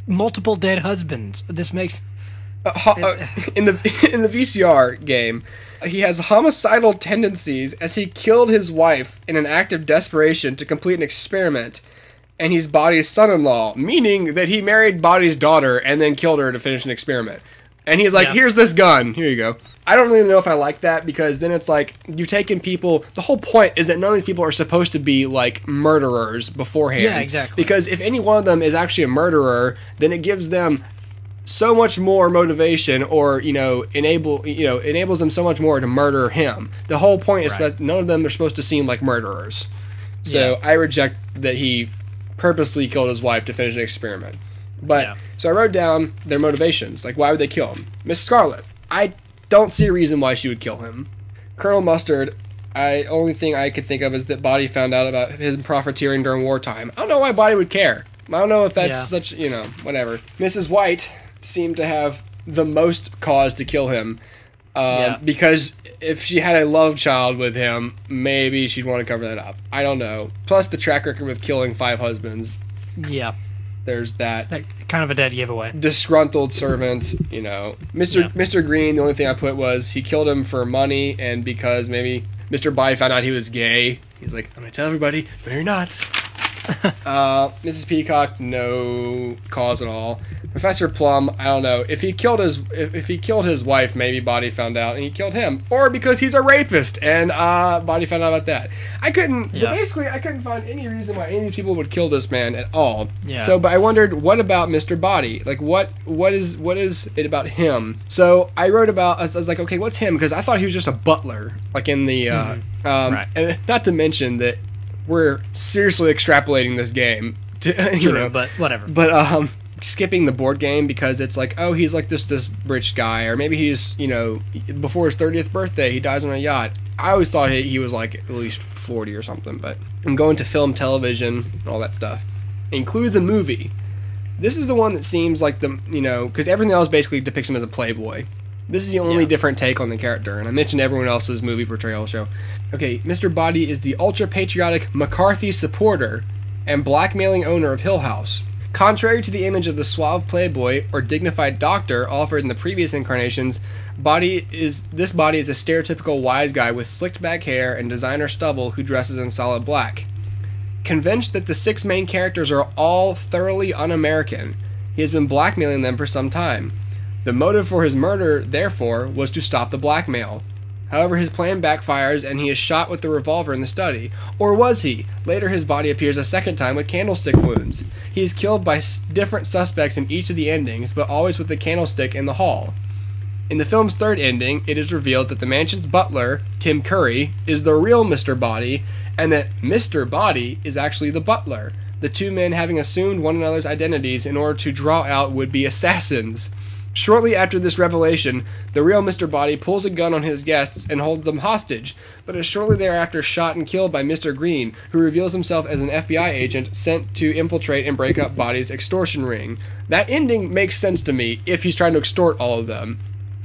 multiple dead husbands. This makes... in the VCR game, he has homicidal tendencies as he killed his wife in an act of desperation to complete an experiment, and he's Body's son-in-law, meaning that he married Body's daughter and then killed her to finish an experiment. And he's like, here's this gun, here you go. I don't really know if I like that, because then it's like, you've taken people... The whole point is that none of these people are supposed to be, like, murderers beforehand. Yeah, exactly. Because if any one of them is actually a murderer, then it gives them so much more motivation, or, enables them so much more to murder him. The whole point is that none of them are supposed to seem like murderers. So I reject that he purposely killed his wife to finish an experiment. But, so I wrote down their motivations. Like, why would they kill him? Miss Scarlet. I don't see a reason why she would kill him. Colonel Mustard, only thing I could think of is that Body found out about his profiteering during wartime. I don't know why Body would care. I don't know if that's such, whatever. Mrs. White seemed to have the most cause to kill him. Because if she had a love child with him, maybe she'd want to cover that up. I don't know. Plus the track record with killing 5 husbands. Yeah. There's that. Kind of a dead giveaway. Disgruntled servant, Mr. Green, the only thing I put was he killed him for money and because maybe Mr. Body found out he was gay. He's like, I'm going to tell everybody, no, you're not. Mrs. Peacock, no cause at all. Professor Plum, I don't know. If he killed his wife, maybe Body found out and he killed him, or because he's a rapist and Body found out about that. I couldn't find any reason why any of these people would kill this man at all. Yeah. So, but I wondered, what about Mr. Body? Like, what is it about him? So I wrote about. I was like, okay, what's him? Because I thought he was just a butler, like in the. And not to mention that we're seriously extrapolating this game. True, but whatever. But skipping the board game because it's like, oh, he's like this rich guy, or maybe he's, before his 30th birthday he dies on a yacht. I always thought he was like at least 40 or something. But I'm going to film, television, all that stuff. Include the movie. This is the one that seems like because everything else basically depicts him as a playboy. This is the only different take on the character, and I mentioned everyone else's movie portrayal show. Okay, Mr. Body is the ultra-patriotic McCarthy supporter and blackmailing owner of Hill House. Contrary to the image of the suave playboy or dignified doctor offered in the previous incarnations, this body is a stereotypical wise guy with slicked back hair and designer stubble who dresses in solid black. Convinced that the 6 main characters are all thoroughly un-American, he has been blackmailing them for some time. The motive for his murder, therefore, was to stop the blackmail. However, his plan backfires and he is shot with the revolver in the study. Or was he? Later, his body appears a second time with candlestick wounds. He is killed by different suspects in each of the endings, but always with the candlestick in the hall. In the film's third ending, it is revealed that the mansion's butler, Tim Curry, is the real Mr. Body, and that Mr. Body is actually the butler, the two men having assumed one another's identities in order to draw out would-be assassins. Shortly after this revelation, the real Mr. Body pulls a gun on his guests and holds them hostage, but is shortly thereafter shot and killed by Mr. Green, who reveals himself as an FBI agent sent to infiltrate and break up Body's extortion ring. That ending makes sense to me if he's trying to extort all of them.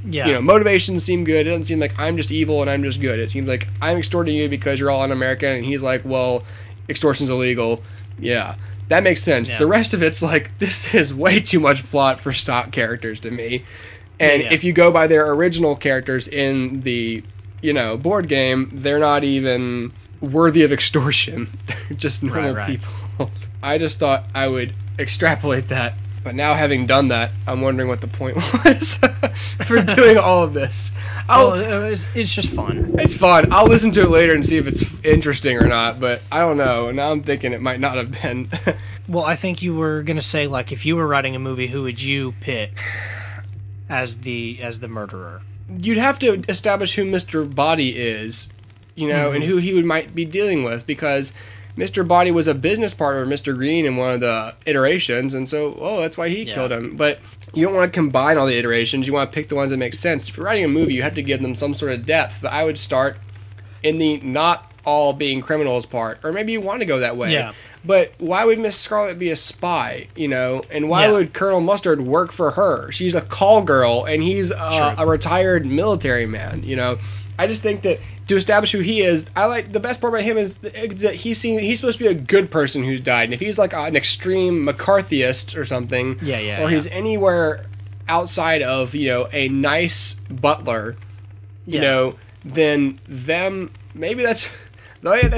Yeah. You know, motivations seem good. It doesn't seem like I'm just evil and I'm just good. It seems like I'm extorting you because you're all un-American, and he's like, well, extortion's illegal. Yeah. That makes sense. Yeah. The rest of it's like, this is way too much plot for stock characters to me. And if you go by their original characters in the, board game, they're not even worthy of extortion. They're just normal people. I just thought I would extrapolate that. But now, having done that, I'm wondering what the point was for doing all of this. It's just fun. It's fun. I'll listen to it later and see if it's interesting or not, but I don't know. Now I'm thinking it might not have been. Well, I think you were going to say, like, if you were writing a movie, who would you pick as the murderer? You'd have to establish who Mr. Body is, and who he might be dealing with, because Mr. Body was a business partner of Mr. Green in one of the iterations, and so, that's why he killed him. But you don't want to combine all the iterations. You want to pick the ones that make sense. If you're writing a movie, you have to give them some sort of depth. But I would start in the not all being criminals part, or maybe you want to go that way. Yeah. But why would Miss Scarlet be a spy, And why would Colonel Mustard work for her? She's a call girl, and he's a retired military man, I just think that to establish who he is, I like the best part about him is that he's supposed to be a good person who's died. And if he's like an extreme McCarthyist or something, or he's anywhere outside of a nice butler, then maybe that's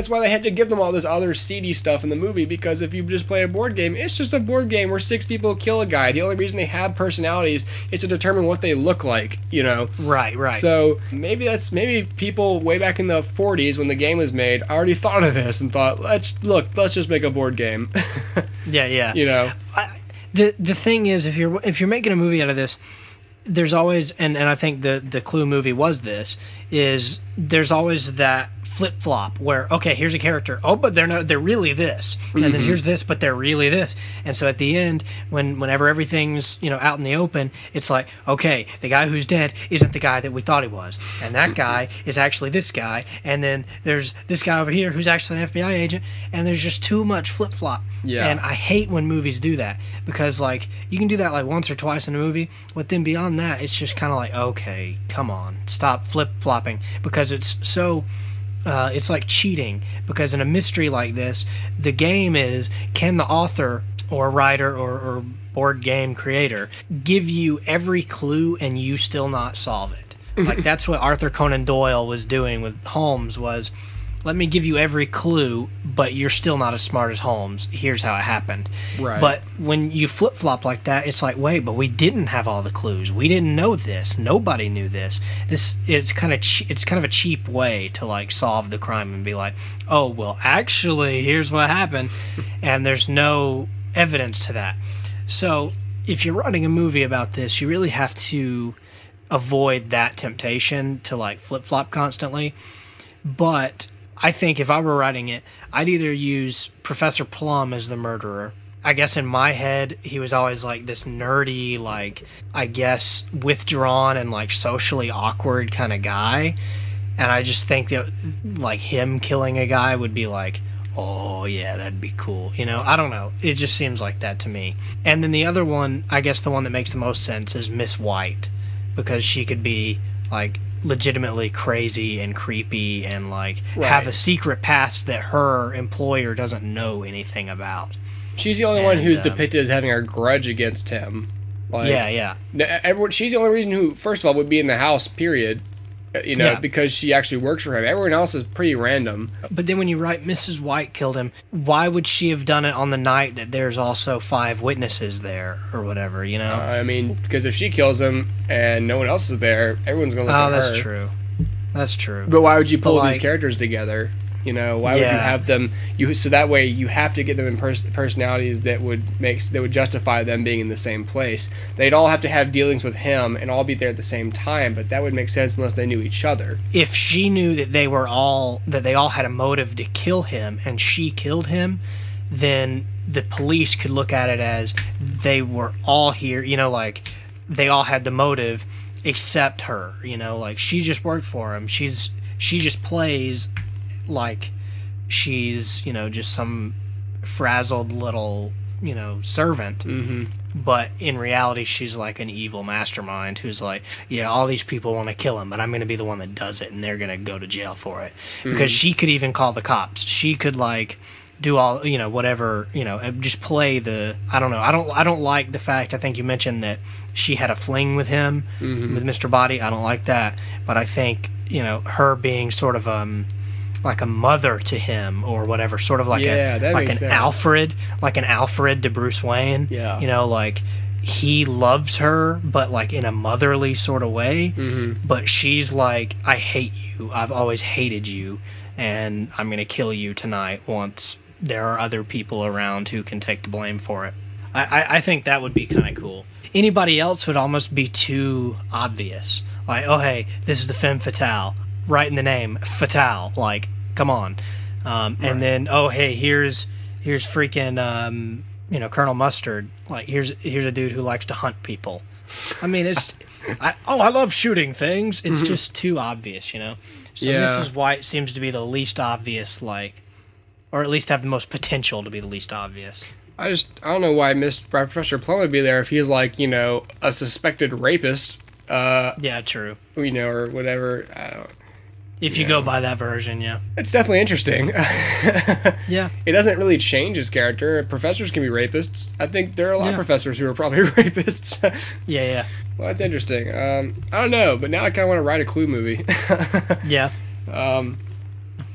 why they had to give them all this other seedy stuff in the movie, because if you just play a board game, it's just a board game where 6 people kill a guy. The only reason they have personalities is to determine what they look like, Right. So maybe people way back in the 40s when the game was made already thought of this and thought, let's just make a board game. Yeah. The thing is, if you're making a movie out of this, there's always, and I think the Clue movie was this, is there's always that flip-flop where, okay, here's a character, but they're really this, and then here's this, but they're really this. And so at the end, whenever everything's out in the open, it's like, okay, the guy who's dead isn't the guy that we thought he was, and that guy is actually this guy, and then there's this guy over here who's actually an FBI agent, and there's just too much flip-flop. And I hate when movies do that, because like you can do that like once or twice in a movie, but then beyond that, it's just kind of like, okay, come on, stop flip-flopping, because it's so it's like cheating, because in a mystery like this, the game is, can the author or writer or board game creator give you every clue and you still not solve it? Like, that's what Arthur Conan Doyle was doing with Holmes, was, let me give you every clue, but you're still not as smart as Holmes. Here's how it happened. Right. But when you flip-flop like that, it's like, wait, but we didn't have all the clues. We didn't know this. Nobody knew this. It's kind of a cheap way to like solve the crime and be like, oh, well, actually, here's what happened, and there's no evidence to that. So if you're writing a movie about this, you really have to avoid that temptation to like flip-flop constantly. But I think if I were writing it, I'd either use Professor Plum as the murderer. I guess in my head, he was always like this nerdy, like, I guess, withdrawn and like socially awkward kind of guy. And I just think that like him killing a guy would be like, oh yeah, that'd be cool. I don't know. It just seems like that to me. And then the other one, I guess the one that makes the most sense is Miss White, because she could be like legitimately crazy and creepy and like have a secret past that her employer doesn't know anything about. She's the only one who's depicted as having a grudge against him. Like, she's the only reason who, first of all, would be in the house, period. Because she actually works for him. Everyone else is pretty random. But then when you write Mrs. White killed him, why would she have done it on the night that there's also 5 witnesses there or whatever, I mean, because if she kills him and no one else is there, everyone's going to look at her. Oh, that's true. That's true. But why would you pull these like, characters together? You know, why would you have them? So that way you have to get them in personalities that would justify them being in the same place. They'd all have to have dealings with him and all be there at the same time. But that would make sense unless they knew each other. If she knew that they all had a motive to kill him, and she killed him, then the police could look at it as they were all here. You know, like they all had the motive except her. You know, like she just worked for him. She just plays like she's, you know, just some frazzled little, you know, servant. But in reality, she's like an evil mastermind who's like, yeah, all these people want to kill him, but I'm going to be the one that does it, and they're going to go to jail for it. Because she could even call the cops. She could, like, do all, you know, whatever, you know, just play the, I don't know. I don't like the fact, I think you mentioned that she had a fling with him, with Mr. Body. I don't like that. But I think, you know, her being sort of, like a mother to him or whatever, sort of like Alfred to Bruce Wayne. Yeah. You know, like he loves her, but like in a motherly sort of way. But she's like, I hate you. I've always hated you, and I'm gonna kill you tonight once there are other people around who can take the blame for it. I think that would be kind of cool. Anybody else would almost be too obvious. Like, oh hey, this is the femme fatale. Right in the name, Fatale. Like, come on. And then, oh hey, here's freaking you know, Colonel Mustard. Like, here's a dude who likes to hunt people. I mean, it's I love shooting things. It's just too obvious, you know. So this is why it seems to be the least obvious, like, or at least have the most potential to be the least obvious. I don't know why Professor Plum would be there if he's like, you know, a suspected rapist. Yeah, true. You know, or whatever. I don't. If you go by that version, yeah. It's definitely interesting. Yeah. It doesn't really change his character. Professors can be rapists. I think there are a lot of professors who are probably rapists. Yeah. Well, that's interesting. I don't know, but now I kind of want to write a Clue movie. Yeah.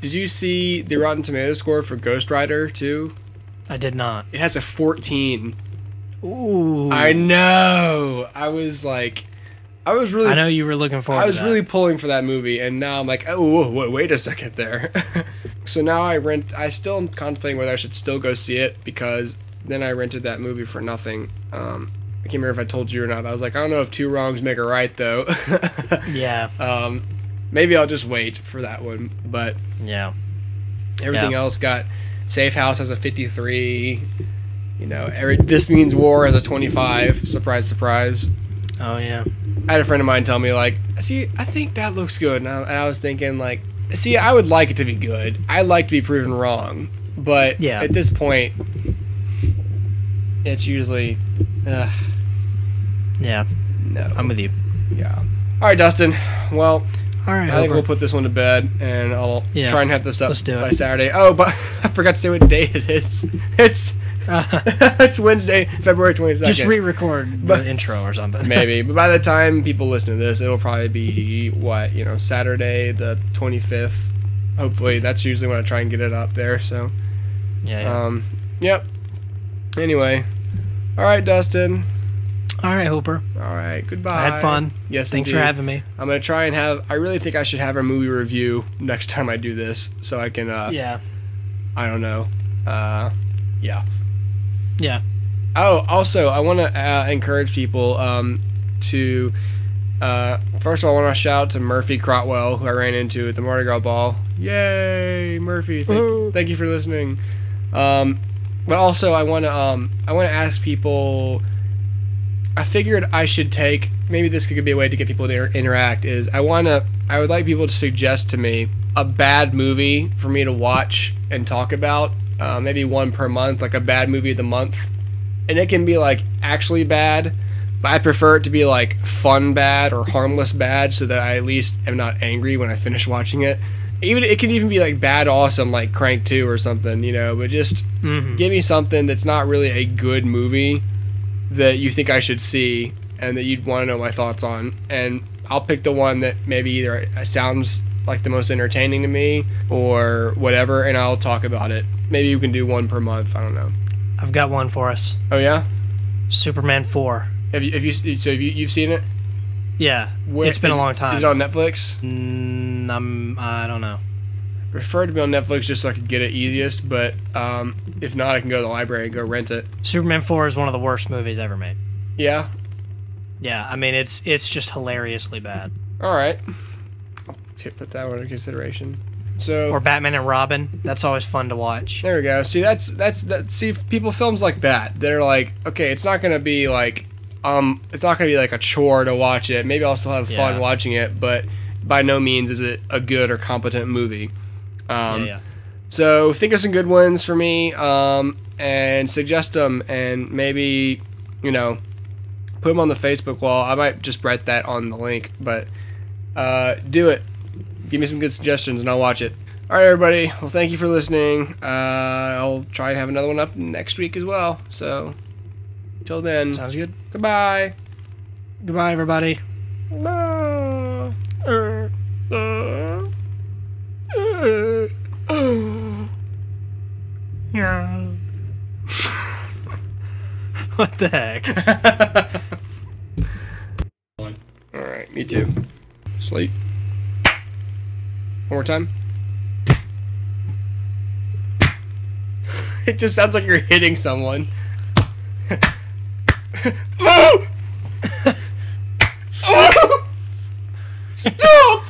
Did you see the Rotten Tomatoes score for Ghost Rider 2? I did not. It has a 14. Ooh. I know. I know you were looking forward to that. I was really pulling for that movie, and now I'm like, oh, wait a second there. So now I still am contemplating whether I should still go see it, because then I rented that movie for nothing. I can't remember if I told you or not. I was like, I don't know if two wrongs make a right, though. Yeah. Maybe I'll just wait for that one, but yeah. Everything else got Safe House as a 53, you know, This Means War as a 25. Surprise, surprise. Oh, yeah. I had a friend of mine tell me, like, see, I think that looks good. And I was thinking, like, see, I would like it to be good. I like to be proven wrong. But at this point, it's usually, yeah. No. I'm with you. Yeah. All right, Dustin. Well, I think we'll put this one to bed, and I'll try and have this up by Saturday. Oh, but I forgot to say what day it is. It's Wednesday, February 22nd. Just re-record the intro or something. Maybe. But by the time people listen to this, it'll probably be, Saturday the 25th. Hopefully. That's usually when I try and get it up there, so. Yeah. Yep. Anyway. All right, Dustin. All right, Hooper. All right, goodbye. I had fun. Yes, Thanks for having me. I'm going to try and I really think I should have a movie review next time I do this, so I can, yeah. I don't know. Yeah. Yeah. Oh, also, I want to encourage people to, first of all, I want to shout out to Murphy Crotwell, who I ran into at the Mardi Gras Ball. Yay, Murphy. Thank you for listening. But also, I want to ask people, I figured I should take, maybe this could be a way to get people to interact, is I would like people to suggest to me a bad movie for me to watch and talk about. Maybe one per month, like a bad movie of the month. And it can be like actually bad, but I prefer it to be like fun bad or harmless bad, so that I at least am not angry when I finish watching it. It can even be like bad awesome, like Crank 2 or something, but just give me something that's not really a good movie that you think I should see and that you'd want to know my thoughts on. And I'll pick the one that maybe either sounds like the most entertaining to me or whatever, and I'll talk about it. Maybe you can do one per month. I don't know. I've got one for us. Oh yeah, Superman 4. Have you seen it? Yeah, it's been a long time. Is it on Netflix? I don't know. Prefer to be on Netflix just so I could get it easiest, but if not, I can go to the library and go rent it. Superman 4 is one of the worst movies ever made. Yeah? Yeah, I mean, it's just hilariously bad. Alright. Put that one into consideration. So, or Batman and Robin. That's always fun to watch. There we go. See, that's see, people films like that. They're like, okay, it's not gonna be like a chore to watch it. Maybe I'll still have fun watching it, but by no means is it a good or competent movie. So think of some good ones for me, and suggest them, and maybe, you know, put them on the Facebook wall. I might just write that on the link, but do it. Give me some good suggestions and I'll watch it. All right, everybody. Well, thank you for listening. I'll try and have another one up next week as well. So, until then. Sounds good. Goodbye. Goodbye, everybody. What the heck? All right, me too. Sleep. One more time. It just sounds like you're hitting someone. Stop!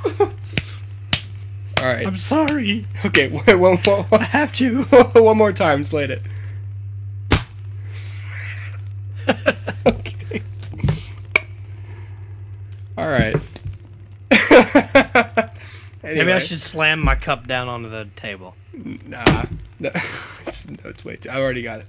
All right. I'm sorry. Okay, one. I have to. One more time. Slate it. Okay. All right. Anyway. Maybe I should slam my cup down onto the table. Nah. No, it's way too. I already got it.